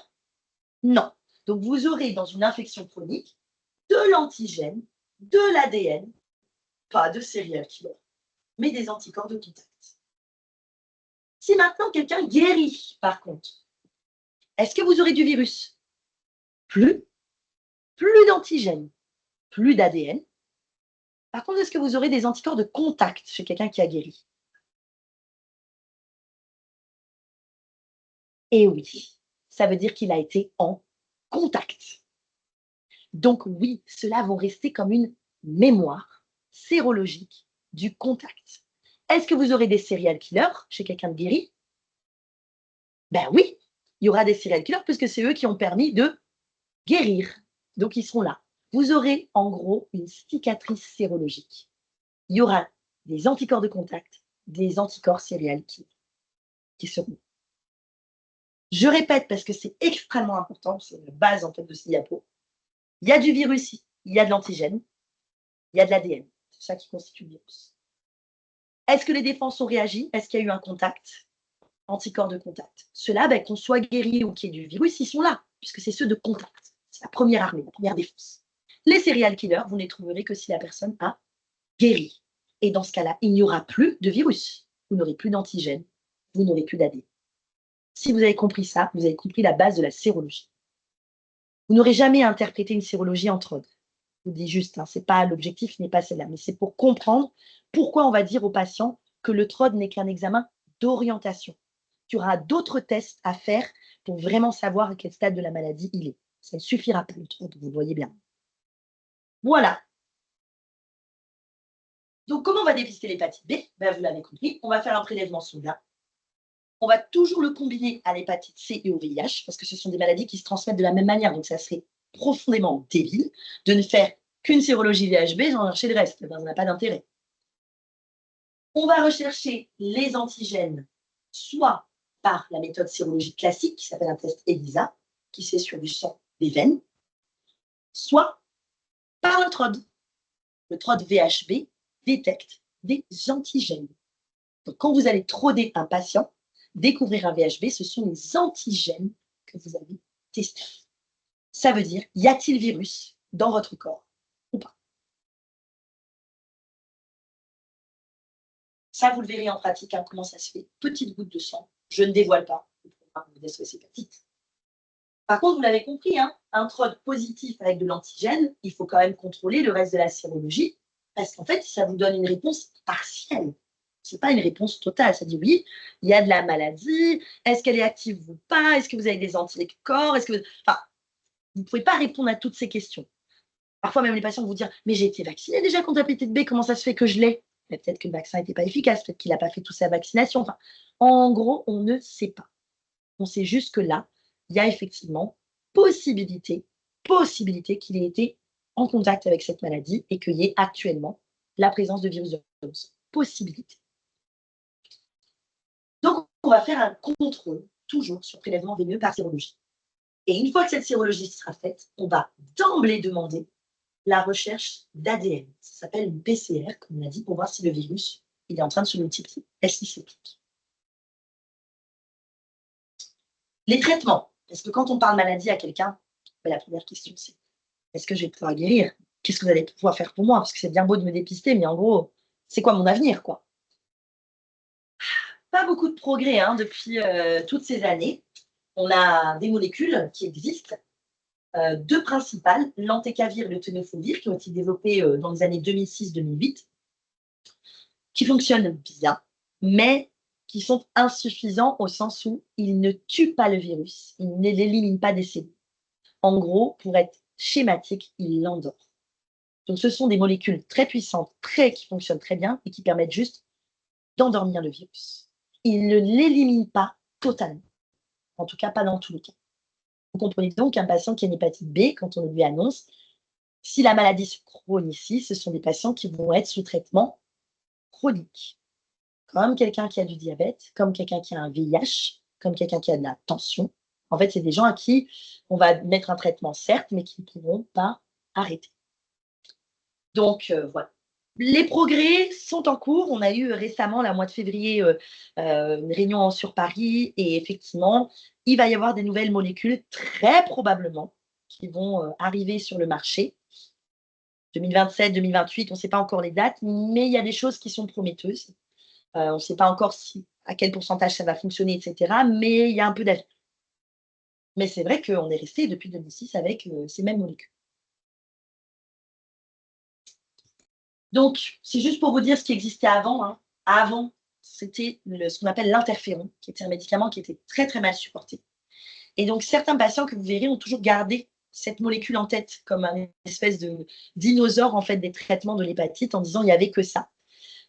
Non. Donc vous aurez dans une infection chronique de l'antigène, de l'ADN, pas de serial killer, mais des anticorps de contact. Si maintenant quelqu'un guérit, par contre, est-ce que vous aurez du virus? Plus d'antigène, plus d'ADN. Par contre, est-ce que vous aurez des anticorps de contact chez quelqu'un qui a guéri? Eh oui, ça veut dire qu'il a été en contact. Donc oui, ceux-là vont rester comme une mémoire sérologique du contact. Est-ce que vous aurez des serial killers chez quelqu'un de guéri? Ben oui, il y aura des serial killers puisque c'est eux qui ont permis de guérir. Donc ils seront là. Vous aurez en gros une cicatrice sérologique. Il y aura des anticorps de contact, des anticorps serial killers qui seront. Je répète parce que c'est extrêmement important, c'est la base en fait de ce diapo. Il y a du virus, il y a de l'antigène, il y a de l'ADN. C'est ça qui constitue le virus. Est-ce que les défenses ont réagi? Est-ce qu'il y a eu un contact? Anticorps de contact. Ceux-là, ben, qu'on soit guéri ou qu'il y ait du virus, ils sont là, puisque c'est ceux de contact. C'est la première armée, la première défense. Les serial killers, vous ne les trouverez que si la personne a guéri. Et dans ce cas-là, il n'y aura plus de virus. Vous n'aurez plus d'antigène, vous n'aurez plus d'ADN. Si vous avez compris ça, vous avez compris la base de la sérologie. Vous n'aurez jamais interprété une sérologie en TROD. Je vous dis juste, hein, c'est pas l'objectif n'est pas celle-là, mais c'est pour comprendre pourquoi on va dire aux patients que le TROD n'est qu'un examen d'orientation. Tu auras d'autres tests à faire pour vraiment savoir à quel stade de la maladie il est. Ça ne suffira pas le TROD, vous le voyez bien. Voilà. Donc, comment on va dépister l'hépatite B? Ben, vous l'avez compris, on va faire un prélèvement sanguin. On va toujours le combiner à l'hépatite C et au VIH, parce que ce sont des maladies qui se transmettent de la même manière, donc ça serait profondément débile de ne faire qu'une sérologie VHB sans chercher le reste, ça n'a pas d'intérêt. On va rechercher les antigènes, soit par la méthode sérologique classique, qui s'appelle un test ELISA, qui c'est sur du sang des veines, soit par le TROD. Le TROD VHB détecte des antigènes. Donc, quand vous allez troder un patient, découvrir un VHB, ce sont les antigènes que vous avez testés. Ça veut dire, y a-t-il virus dans votre corps ou pas? Ça, vous le verrez en pratique, hein, comment ça se fait. Petite goutte de sang, je ne dévoile pas le programme de SOS hépatite. Par contre, vous l'avez compris, hein, un TROD positif avec de l'antigène, il faut quand même contrôler le reste de la sérologie, parce qu'en fait, ça vous donne une réponse partielle. Ce n'est pas une réponse totale. Ça dit oui, il y a de la maladie, est-ce qu'elle est active ou pas, est-ce que vous avez des anticorps, est-ce que vous... Enfin, vous ne pouvez pas répondre à toutes ces questions. Parfois, même les patients vont vous dire, mais j'ai été vacciné déjà contre l'hépatite B, comment ça se fait que je l'ai? Peut-être que le vaccin n'était pas efficace, peut-être qu'il n'a pas fait toute sa vaccination. Enfin, en gros, on ne sait pas. On sait juste que là, il y a effectivement possibilité qu'il ait été en contact avec cette maladie et qu'il y ait actuellement la présence de virus de Jones. Possibilité. Donc, on va faire un contrôle, toujours sur prélèvement veineux par sérologie. Et une fois que cette sérologie sera faite, on va d'emblée demander la recherche d'ADN. Ça s'appelle une PCR, comme on l'a dit, pour voir si le virus il est en train de se multiplier. Est-ce qu'il s'applique? Les traitements. Parce que quand on parle maladie à quelqu'un, la première question, c'est est-ce que je vais pouvoir guérir? Qu'est-ce que vous allez pouvoir faire pour moi? Parce que c'est bien beau de me dépister, mais en gros, c'est quoi mon avenir, quoi? Pas beaucoup de progrès hein, depuis toutes ces années. On a des molécules qui existent, deux principales, l'entecavir et le tenofovir, qui ont été développés dans les années 2006-2008, qui fonctionnent bien, mais qui sont insuffisants au sens où ils ne tuent pas le virus, ils ne l'éliminent pas des cellules. En gros, pour être schématique, ils l'endorment. Donc, ce sont des molécules très puissantes, qui fonctionnent très bien et qui permettent juste d'endormir le virus. Ils ne l'éliminent pas totalement, en tout cas pas dans tous les cas. Vous comprenez donc qu'un patient qui a une hépatite B, quand on lui annonce, si la maladie se chronicise, ce sont des patients qui vont être sous traitement chronique. Comme quelqu'un qui a du diabète, comme quelqu'un qui a un VIH, comme quelqu'un qui a de la tension. En fait, c'est des gens à qui on va mettre un traitement, certes, mais qui ne pourront pas arrêter. Donc, voilà. Les progrès sont en cours. On a eu récemment, le mois de février, une réunion sur Paris et effectivement, il va y avoir des nouvelles molécules très probablement qui vont arriver sur le marché. 2027, 2028, on ne sait pas encore les dates, mais il y a des choses qui sont prometteuses. On ne sait pas encore à quel pourcentage ça va fonctionner, etc. Mais il y a un peu d'avenir. Mais c'est vrai qu'on est resté depuis 2006 avec ces mêmes molécules. Donc, c'est juste pour vous dire ce qui existait avant. Hein. Avant, c'était ce qu'on appelle l'interféron, qui était un médicament qui était très, très mal supporté. Et donc, certains patients que vous verrez ont toujours gardé cette molécule en tête comme une espèce de dinosaure en fait, des traitements de l'hépatite en disant il n'y avait que ça.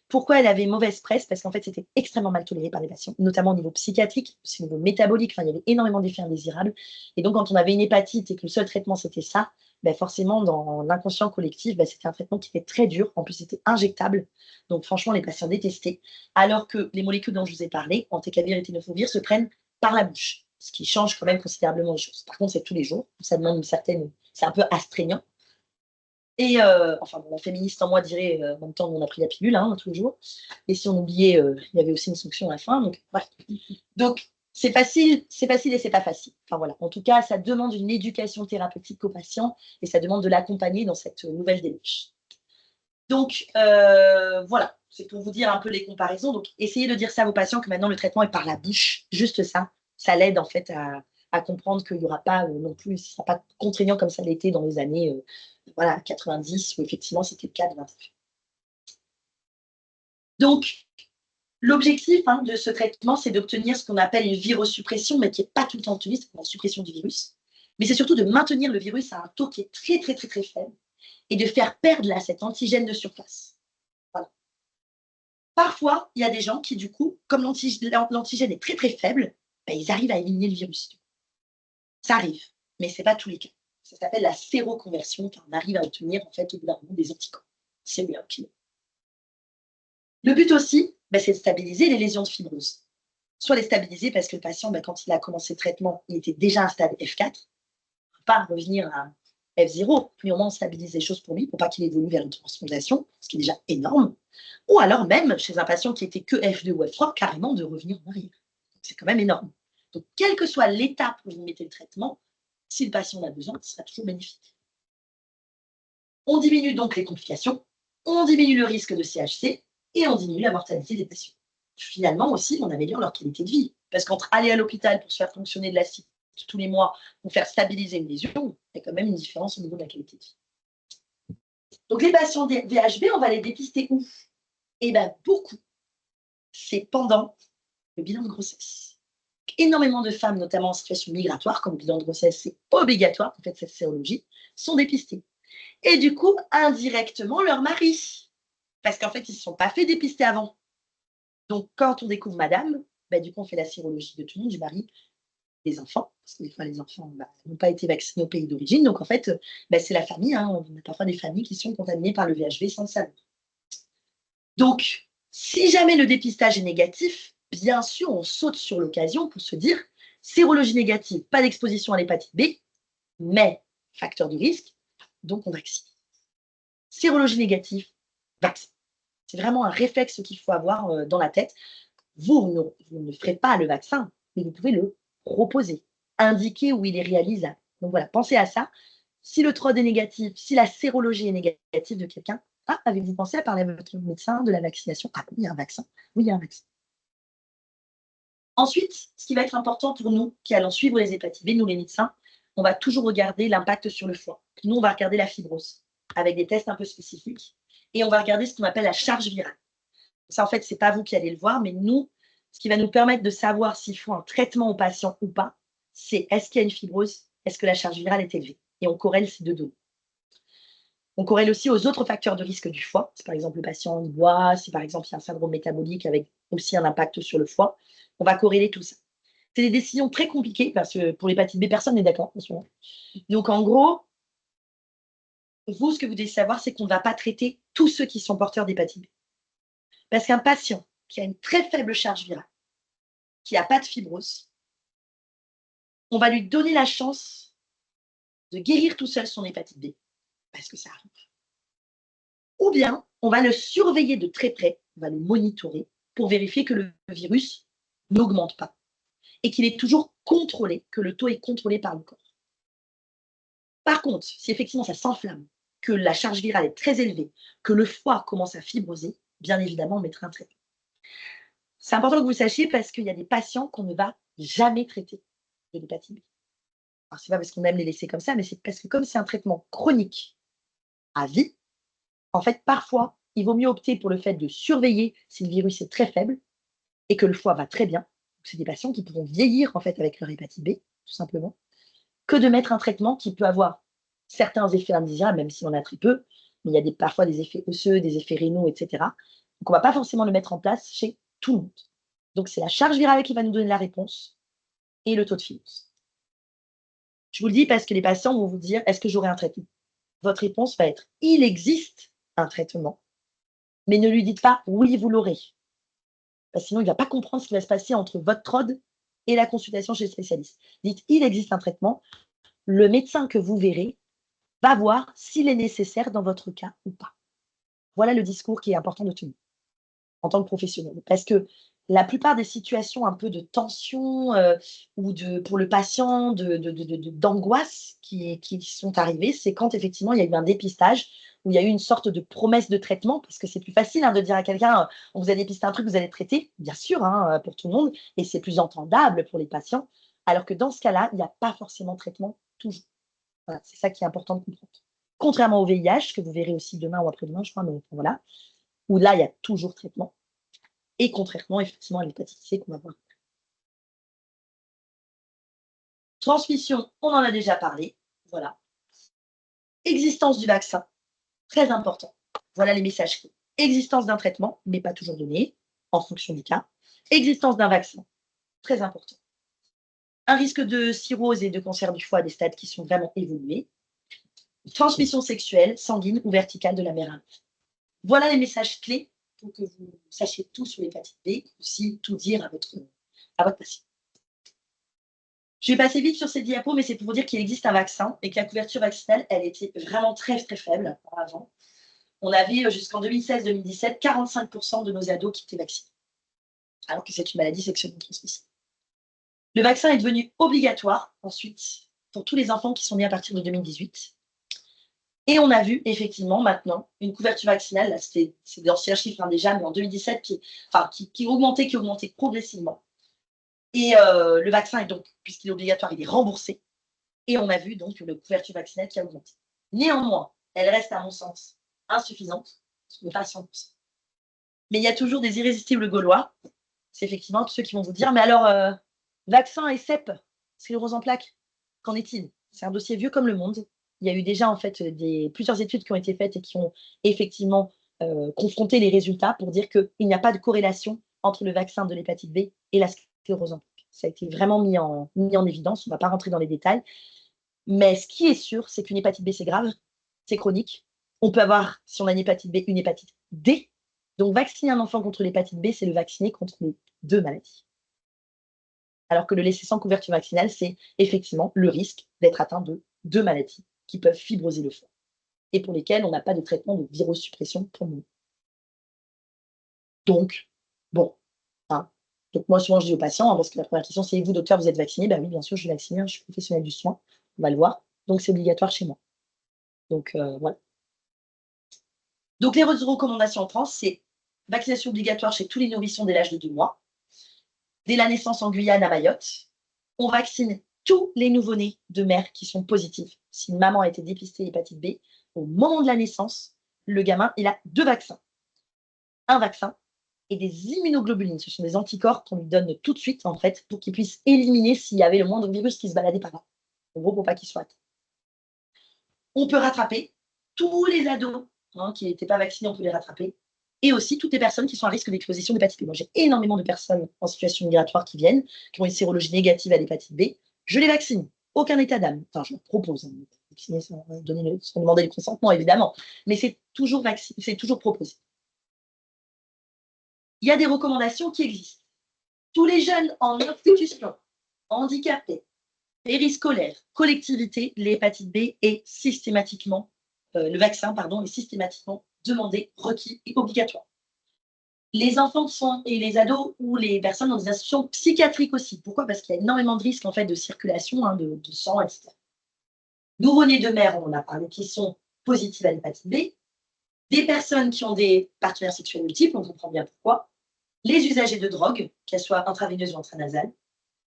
Pourquoi elle avait mauvaise presse? Parce qu'en fait, c'était extrêmement mal toléré par les patients, notamment au niveau psychiatrique, au niveau métabolique. Enfin, il y avait énormément d'effets indésirables. Et donc, quand on avait une hépatite et que le seul traitement, c'était ça, ben forcément, dans l'inconscient collectif, ben, c'était un traitement qui était très dur. En plus, c'était injectable. Donc, franchement, les patients détestaient. Alors que les molécules dont je vous ai parlé, entecavir et tenofovir, se prennent par la bouche, ce qui change quand même considérablement les choses. Par contre, c'est tous les jours. Ça demande une certaine... C'est un peu astreignant. Et enfin, bon, la féministe en moi dirait en même temps, on a pris la pilule hein, tous les jours. Et si on oubliait, il y avait aussi une sanction à la fin. Donc, bref. Donc, c'est facile et c'est pas facile. Enfin, voilà. En tout cas, ça demande une éducation thérapeutique aux patients et ça demande de l'accompagner dans cette nouvelle démarche. Donc, voilà. C'est pour vous dire un peu les comparaisons. Donc, essayez de dire ça à vos patients que maintenant, le traitement est par la bouche. Juste ça. Ça l'aide en fait à comprendre qu'il n'y aura pas non plus, ce ne sera pas contraignant comme ça l'était dans les années voilà, 90, où effectivement c'était le cas de l'interféron. Donc, l'objectif hein, de ce traitement, c'est d'obtenir ce qu'on appelle une virosuppression, mais qui n'est pas tout le temps obtenue, c'est la suppression du virus. Mais c'est surtout de maintenir le virus à un taux qui est très, très, très, très faible et de faire perdre là cet antigène de surface. Voilà. Parfois, il y a des gens qui, du coup, comme l'antigène est très, très faible, ben, ils arrivent à éliminer le virus. Ça arrive, mais ce n'est pas tous les cas. Ça s'appelle la séroconversion, car on arrive à obtenir en fait au bout d'un moment des anticorps. C'est bien, ok. Le but aussi, ben, c'est de stabiliser les lésions de fibrose. Soit les stabiliser parce que le patient, ben, quand il a commencé le traitement, il était déjà à un stade F4, on ne peut pas revenir à F0, puis au moins on stabilise les choses pour lui pour pas qu'il évolue vers une transplantation, ce qui est déjà énorme. Ou alors même chez un patient qui était que F2 ou F3, carrément de revenir en arrière. C'est quand même énorme. Donc, quelle que soit l'étape où vous mettez le traitement, si le patient en a besoin, ce sera toujours bénéfique. On diminue donc les complications, on diminue le risque de CHC et on diminue la mortalité des patients. Finalement aussi, on améliore leur qualité de vie. Parce qu'entre aller à l'hôpital pour se faire fonctionner de l'acide tous les mois, pour faire stabiliser une lésion, il y a quand même une différence au niveau de la qualité de vie. Donc les patients VHB, on va les dépister où? Eh bien, beaucoup. C'est pendant le bilan de grossesse. Énormément de femmes, notamment en situation migratoire, comme le bilan de grossesse, c'est obligatoire, en fait, cette sérologie, sont dépistées. Et du coup, indirectement, leur mari. Parce qu'en fait, ils ne se sont pas fait dépister avant. Donc, quand on découvre madame, bah, du coup, on fait la sérologie de tout le monde, du mari, des enfants, parce que des fois, les enfants n'ont pas été vaccinés au pays d'origine. Donc, en fait, bah, c'est la famille. Hein. On a parfois des familles qui sont contaminées par le VHV sans le savoir. Donc, si jamais le dépistage est négatif, bien sûr, on saute sur l'occasion pour se dire sérologie négative, pas d'exposition à l'hépatite B, mais facteur de risque, donc on vaccine. Sérologie négative, vaccin. C'est vraiment un réflexe qu'il faut avoir dans la tête. Vous ne ferez pas le vaccin, mais vous pouvez le proposer, indiquer où il est réalisable. Donc voilà, pensez à ça. Si le TROD est négatif, si la sérologie est négative de quelqu'un, ah, avez-vous pensé à parler à votre médecin de la vaccination? Ah oui, il y a un vaccin. Oui, il y a un vaccin. Ensuite, ce qui va être important pour nous qui allons suivre les hépatites B, nous les médecins, on va toujours regarder l'impact sur le foie. Nous, on va regarder la fibrose avec des tests un peu spécifiques et on va regarder ce qu'on appelle la charge virale. Ça, en fait, ce n'est pas vous qui allez le voir, mais nous, ce qui va nous permettre de savoir s'il faut un traitement au patient ou pas, c'est est-ce qu'il y a une fibrose, est-ce que la charge virale est élevée? Et on corrèle ces deux données. On corrèle aussi aux autres facteurs de risque du foie. Si par exemple le patient il boit, si par exemple il y a un syndrome métabolique avec aussi un impact sur le foie, on va corréler tout ça. C'est des décisions très compliquées parce que pour l'hépatite B, personne n'est d'accord en ce moment. Donc en gros, vous, ce que vous devez savoir, c'est qu'on ne va pas traiter tous ceux qui sont porteurs d'hépatite B. Parce qu'un patient qui a une très faible charge virale, qui n'a pas de fibrose, on va lui donner la chance de guérir tout seul son hépatite B, parce que ça arrive. Ou bien, on va le surveiller de très près, on va le monitorer pour vérifier que le virus n'augmente pas et qu'il est toujours contrôlé, que le taux est contrôlé par le corps. Par contre, si effectivement ça s'enflamme, que la charge virale est très élevée, que le foie commence à fibroser, bien évidemment, on mettra un traitement. C'est important que vous le sachiez parce qu'il y a des patients qu'on ne va jamais traiter de l'hépatite B. Alors, c'est pas parce qu'on aime les laisser comme ça, mais c'est parce que comme c'est un traitement chronique à vie, en fait, parfois, il vaut mieux opter pour le fait de surveiller si le virus est très faible et que le foie va très bien. C'est des patients qui pourront vieillir en fait avec leur hépatite B, tout simplement, que de mettre un traitement qui peut avoir certains effets indésirables, même si on a très peu, mais il y a parfois des effets osseux, des effets rénaux, etc. Donc on ne va pas forcément le mettre en place chez tout le monde. Donc c'est la charge virale qui va nous donner la réponse et le taux de fibrose. Je vous le dis parce que les patients vont vous dire, est-ce que j'aurai un traitement? Votre réponse va être, il existe un traitement, mais ne lui dites pas, oui, vous l'aurez. Parce que sinon, il ne va pas comprendre ce qui va se passer entre votre TROD et la consultation chez le spécialiste. Dites, il existe un traitement, le médecin que vous verrez va voir s'il est nécessaire dans votre cas ou pas. Voilà le discours qui est important de tenir en tant que professionnel. Parce que la plupart des situations un peu de tension ou pour le patient, d'angoisse qui sont arrivées, c'est quand effectivement il y a eu un dépistage, où il y a eu une sorte de promesse de traitement, parce que c'est plus facile de dire à quelqu'un, on vous a dépisté un truc, vous allez traiter, bien sûr, pour tout le monde, et c'est plus entendable pour les patients, alors que dans ce cas-là, il n'y a pas forcément de traitement toujours. Voilà, c'est ça qui est important de comprendre. Contrairement au VIH, que vous verrez aussi demain ou après-demain, je crois, mais voilà, où là, il y a toujours traitement. Et contrairement, effectivement, à l'hépatite C qu'on va voir. Transmission, on en a déjà parlé. Voilà. Existence du vaccin, très important. Voilà les messages clés. Existence d'un traitement, mais pas toujours donné, en fonction du cas. Existence d'un vaccin, très important. Un risque de cirrhose et de cancer du foie à des stades qui sont vraiment évolués. Transmission sexuelle, sanguine ou verticale de la mère à l'enfant. Voilà les messages clés pour que vous sachiez tout sur l'hépatite B, aussi tout dire à votre patient. Je vais passer vite sur ces diapos, mais c'est pour vous dire qu'il existe un vaccin et que la couverture vaccinale, elle était vraiment très, très faible avant. On avait jusqu'en 2016-2017, 45% de nos ados qui étaient vaccinés, alors que c'est une maladie sexuellement transmissible. Le vaccin est devenu obligatoire ensuite pour tous les enfants qui sont nés à partir de 2018. Et on a vu effectivement maintenant une couverture vaccinale, là c'est d'anciens chiffres déjà, mais en 2017 qui augmentait progressivement. Et le vaccin est donc, puisqu'il est obligatoire, il est remboursé. Et on a vu donc une couverture vaccinale qui a augmenté. Néanmoins, elle reste à mon sens insuffisante, mais pas à 100%. Mais il y a toujours des irrésistibles gaulois. C'est effectivement ceux qui vont vous dire, mais alors, vaccin et CEP, sclérose en plaques, qu'en est-il? C'est un dossier vieux comme le monde. Il y a eu déjà en fait plusieurs études qui ont été faites et qui ont effectivement confronté les résultats pour dire qu'il n'y a pas de corrélation entre le vaccin de l'hépatite B et la sclérose en plaques. Ça a été vraiment mis en évidence. On ne va pas rentrer dans les détails. Mais ce qui est sûr, c'est qu'une hépatite B, c'est grave, c'est chronique. On peut avoir, si on a une hépatite B, une hépatite D. Donc, vacciner un enfant contre l'hépatite B, c'est le vacciner contre les deux maladies. Alors que le laisser sans couverture vaccinale, c'est effectivement le risque d'être atteint de deux maladies qui peuvent fibroser le foie et pour lesquelles on n'a pas de traitement de virosuppression pour le moment. Donc, bon, hein. Donc moi, souvent, je dis aux patients, hein, parce que la première question, c'est vous, docteur, vous êtes vacciné? Ben oui, bien sûr, je suis vacciné, hein, je suis professionnelle du soin, on va le voir. Donc, c'est obligatoire chez moi. Donc, voilà. Donc, les recommandations en France, c'est vaccination obligatoire chez tous les nourrissons dès l'âge de 2 mois. Dès la naissance en Guyane, à Mayotte, on vaccine tous les nouveau-nés de mères qui sont positifs. Si une maman a été dépistée d'hépatite B, au moment de la naissance, le gamin, il a 2 vaccins. Un vaccin et des immunoglobulines. Ce sont des anticorps qu'on lui donne tout de suite, en fait, pour qu'il puisse éliminer s'il y avait le moindre virus qui se baladait par là. En gros, pour pas qu'il soit atteint. On peut rattraper tous les ados, hein, qui n'étaient pas vaccinés, on peut les rattraper. Et aussi toutes les personnes qui sont à risque d'exposition d'hépatite B. Moi, j'ai énormément de personnes en situation migratoire qui viennent, qui ont une sérologie négative à l'hépatite B. Je les vaccine. Aucun état d'âme. Enfin, je leur propose, hein, de vacciner sans demander le consentement, évidemment. Mais c'est toujours proposé. Il y a des recommandations qui existent. Tous les jeunes en institution, handicapés, périscolaires, collectivités, l'hépatite B est systématiquement, le vaccin, pardon, est systématiquement demandé, requis et obligatoire. Les enfants et les ados ou les personnes dans des institutions psychiatriques aussi. Pourquoi? Parce qu'il y a énormément de risques en fait, de circulation, hein, de sang, etc. Nouveau-nés de mère, on en a parlé, qui sont positifs à l'hépatite B. Des personnes qui ont des partenaires sexuels multiples, on comprend bien pourquoi. Les usagers de drogue, qu'elles soient intraveineuses ou intranasales.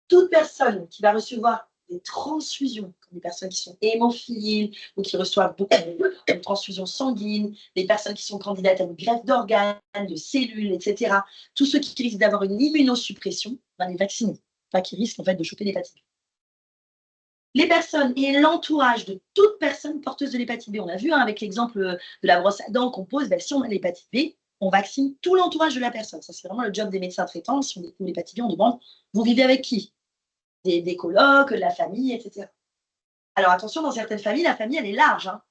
Toute personne qui va recevoir des transfusions, comme les personnes qui sont hémophiles ou qui reçoivent beaucoup de transfusions sanguines, les personnes qui sont candidates à une greffe d'organes, de cellules, etc. Tous ceux qui risquent d'avoir une immunosuppression, on va les vacciner, pas qui risquent en fait de choper l'hépatite B. Les personnes et l'entourage de toute personne porteuse de l'hépatite B, on a vu, hein, avec l'exemple de la brosse à dents qu'on pose, ben, si on a l'hépatite B, on vaccine tout l'entourage de la personne. Ça, c'est vraiment le job des médecins traitants. Si on découvre l'hépatite B, on demande, vous vivez avec qui? Des colocs, de la famille, etc. Alors attention, dans certaines familles, la famille, elle est large, hein.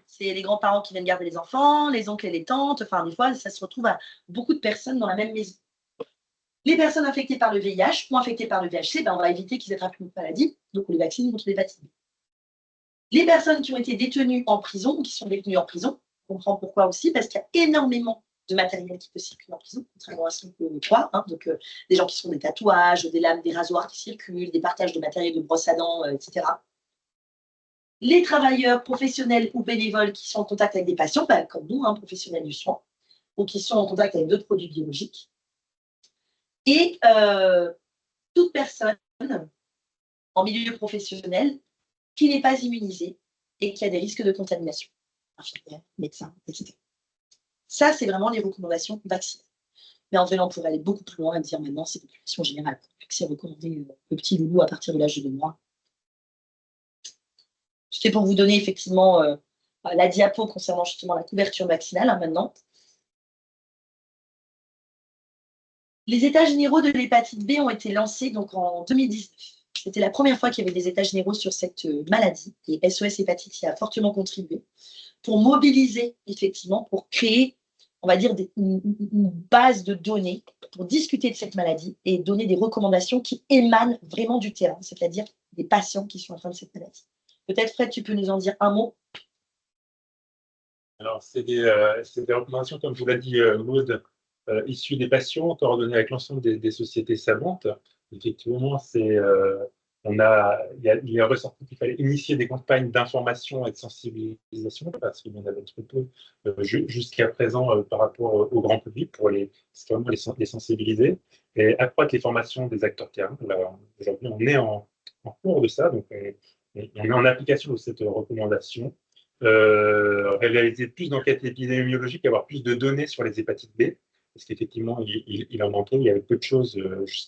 C'est les grands-parents qui viennent garder les enfants, les oncles et les tantes. Enfin, des fois, ça se retrouve à beaucoup de personnes dans la même maison. Les personnes infectées par le VIH ou infectées par le VHC, ben, on va éviter qu'ils attrapent une maladie, donc on les vaccine contre l'hépatite B. Les personnes qui ont été détenues en prison ou qui sont détenues en prison, on comprend pourquoi aussi, parce qu'il y a énormément de matériel qui peut circuler en prison, contrairement à ce qu'on peut croire. Hein, donc, des gens qui font des tatouages, des lames, des rasoirs qui circulent, des partages de matériel de brosse à dents, etc. Les travailleurs professionnels ou bénévoles qui sont en contact avec des patients, ben, comme nous, hein, professionnels du soin, ou qui sont en contact avec d'autres produits biologiques. Et toute personne en milieu professionnel qui n'est pas immunisée et qui a des risques de contamination, infirmières, médecins, etc. Ça, c'est vraiment les recommandations vaccinales. Mais en vrai, on pourrait aller beaucoup plus loin et dire maintenant, c'est population générale. C'est recommandé le petit loulou à partir de l'âge de 2 mois. C'était pour vous donner effectivement la diapo concernant justement la couverture vaccinale, hein, maintenant. Les états généraux de l'hépatite B ont été lancés donc en 2019. C'était la première fois qu'il y avait des états généraux sur cette maladie. Et SOS Hépatite y a fortement contribué pour mobiliser, effectivement, pour créer, on va dire, une base de données pour discuter de cette maladie et donner des recommandations qui émanent vraiment du terrain, c'est-à-dire des patients qui sont atteints de cette maladie. Peut-être, Fred, tu peux nous en dire un mot? Alors, c'est des recommandations, comme vous l'a dit Maud, issues des patients, coordonnées avec l'ensemble des sociétés savantes. Effectivement, il est ressorti qu'il fallait initier des campagnes d'information et de sensibilisation, parce qu'il y en avait trop peu jusqu'à présent par rapport au grand public, pour vraiment les sensibiliser, et accroître les formations des acteurs terrain. Aujourd'hui, on est en cours de ça, donc on est en application de cette recommandation. Réaliser plus d'enquêtes épidémiologiques, avoir plus de données sur les hépatites B, parce qu'effectivement, il en manquait, il y avait peu de choses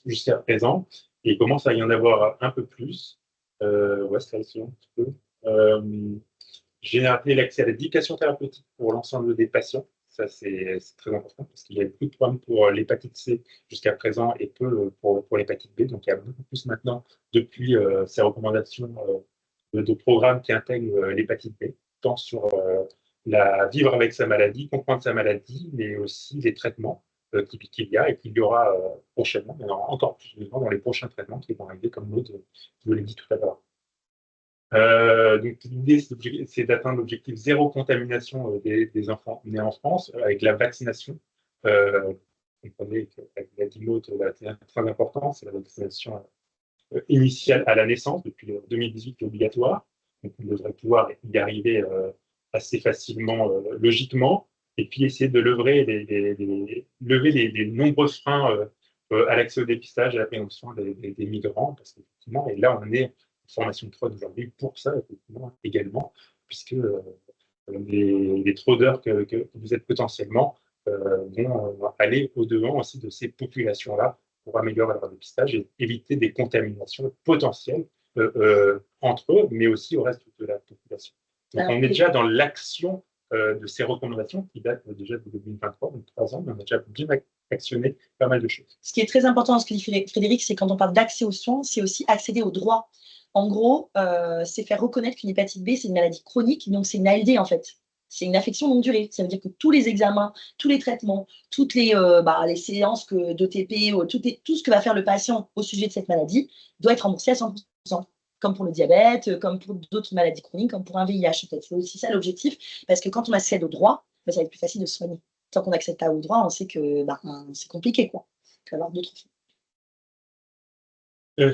jusqu'à présent, et il commence à y en avoir un peu plus. Ouais, c'est un petit peu. Générer l'accès à l'éducation thérapeutique pour l'ensemble des patients, ça c'est très important, parce qu'il y a eu beaucoup de problèmes pour l'hépatite C jusqu'à présent et peu pour l'hépatite B, donc il y a beaucoup plus maintenant depuis ces recommandations de programmes qui intègrent l'hépatite B, tant sur vivre avec sa maladie, comprendre sa maladie, mais aussi les traitements qu'il y a et qu'il y aura prochainement, mais encore plus dans les prochains traitements qui vont arriver, comme Maud vous l'a dit tout à l'heure. Donc l'idée, c'est d'atteindre l'objectif zéro contamination des enfants nés en France avec la vaccination comprenez que la DIMOT est très important, c'est la vaccination initiale à la naissance, depuis 2018 qui est obligatoire. Donc, on devrait pouvoir y arriver assez facilement, logiquement, et puis essayer de lever les nombreux freins à l'accès au dépistage et à la prévention des migrants, parce qu'effectivement, et là, on est en formation de fraude aujourd'hui pour ça, effectivement, également, puisque les fraudeurs que vous êtes potentiellement vont aller au-devant aussi de ces populations-là pour améliorer leur dépistage et éviter des contaminations potentielles entre eux, mais aussi au reste de la population. Donc, on est déjà dans l'action de ces recommandations qui datent déjà de 2023, donc 3 ans, mais on a déjà bien actionné pas mal de choses. Ce qui est très important dans ce que dit Frédéric, c'est quand on parle d'accès aux soins, c'est aussi accéder aux droits. En gros, c'est faire reconnaître qu'une hépatite B, c'est une maladie chronique, donc c'est une ALD en fait. C'est une affection longue durée. Ça veut dire que tous les examens, tous les traitements, toutes les séances d'ETP, tout ce que va faire le patient au sujet de cette maladie doit être remboursé à 100%. Comme pour le diabète, comme pour d'autres maladies chroniques, comme pour un VIH. C'est aussi ça l'objectif, parce que quand on accède aux droits, ça va être plus facile de se soigner. Tant qu'on n'accède pas aux droits, on sait que c'est compliqué, quoi. Il va y avoir d'autres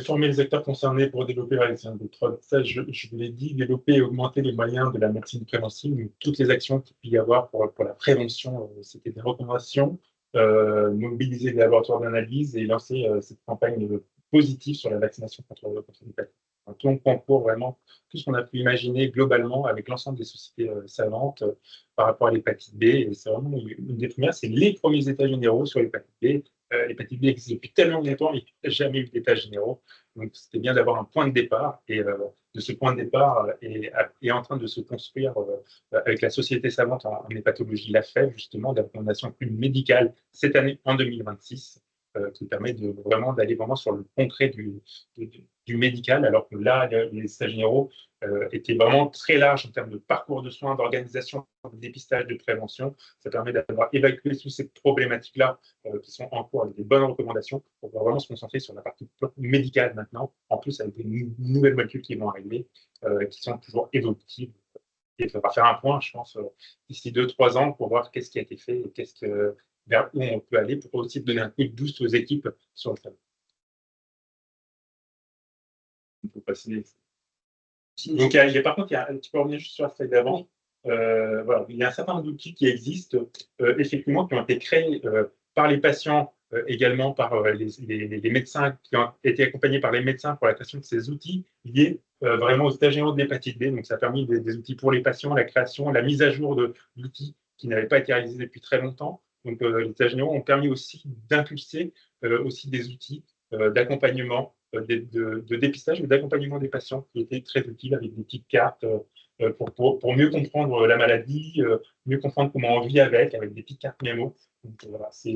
former les acteurs concernés pour développer la médecine de fraude. Ça, je vous l'ai dit, développer et augmenter les moyens de la médecine préventive, toutes les actions qu'il peut y avoir pour la prévention, c'était des recommandations, mobiliser les laboratoires d'analyse et lancer cette campagne positive sur la vaccination contre l'hépatite. Un ton concours vraiment tout ce qu'on a pu imaginer globalement avec l'ensemble des sociétés savantes par rapport à l'hépatite B. Et c'est vraiment une des premières, c'est les premiers états généraux sur l'hépatite B. L'hépatite B existe depuis tellement longtemps, il n'y a jamais eu d'états généraux. Donc, c'était bien d'avoir un point de départ. Et de ce point de départ est en train de se construire avec la Société savante en hépatologie, la FEV, justement, de la recommandation plus médicale cette année, en 2026, qui permet d'aller vraiment sur le concret du médical, alors que là, les états généraux étaient vraiment très larges en termes de parcours de soins, d'organisation, de dépistage, de prévention. Ça permet d'avoir évacué toutes ces problématiques-là qui sont en cours avec des bonnes recommandations pour pouvoir vraiment se concentrer sur la partie médicale maintenant, en plus avec des nouvelles molécules qui vont arriver, qui sont toujours évolutives. Et on va faire un point, je pense, d'ici 2-3 ans pour voir qu'est-ce qui a été fait et vers où on peut aller pour aussi donner un coup de boost aux équipes sur le terrain. On peut passer. Donc, par contre, tu peux revenir juste sur la slide d'avant. Oui. Voilà, il y a un certain nombre d'outils qui existent, effectivement, qui ont été créés par les patients, également par les médecins, qui ont été accompagnés par les médecins pour la création de ces outils liés vraiment aux états généraux de l'hépatite B. Donc, ça a permis des outils pour les patients, la création, la mise à jour d'outils qui n'avaient pas été réalisés depuis très longtemps. Donc, les états généraux ont permis aussi d'impulser aussi des outils d'accompagnement, de dépistage et d'accompagnement des patients qui étaient très utiles avec des petites cartes pour mieux comprendre la maladie, mieux comprendre comment on vit avec des petites cartes mémo. Donc voilà, c'est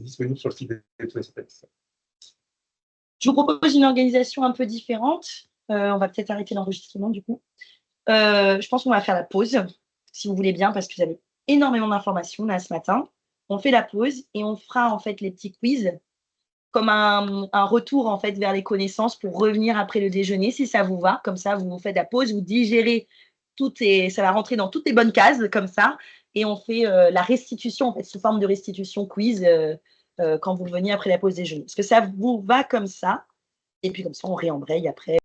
disponible sur le site de TSS. Je vous propose une organisation un peu différente. On va peut-être arrêter l'enregistrement du coup. Je pense qu'on va faire la pause, si vous voulez bien, parce que vous avez énormément d'informations là ce matin. On fait la pause et on fera en fait les petits quiz comme un retour en fait vers les connaissances pour revenir après le déjeuner, si ça vous va. Comme ça, vous faites la pause, vous digérez ça va rentrer dans toutes les bonnes cases comme ça, et on fait la restitution en fait sous forme de restitution quiz quand vous revenez après la pause déjeuner. Est-ce que ça vous va comme ça? Et puis comme ça, on réembraye après.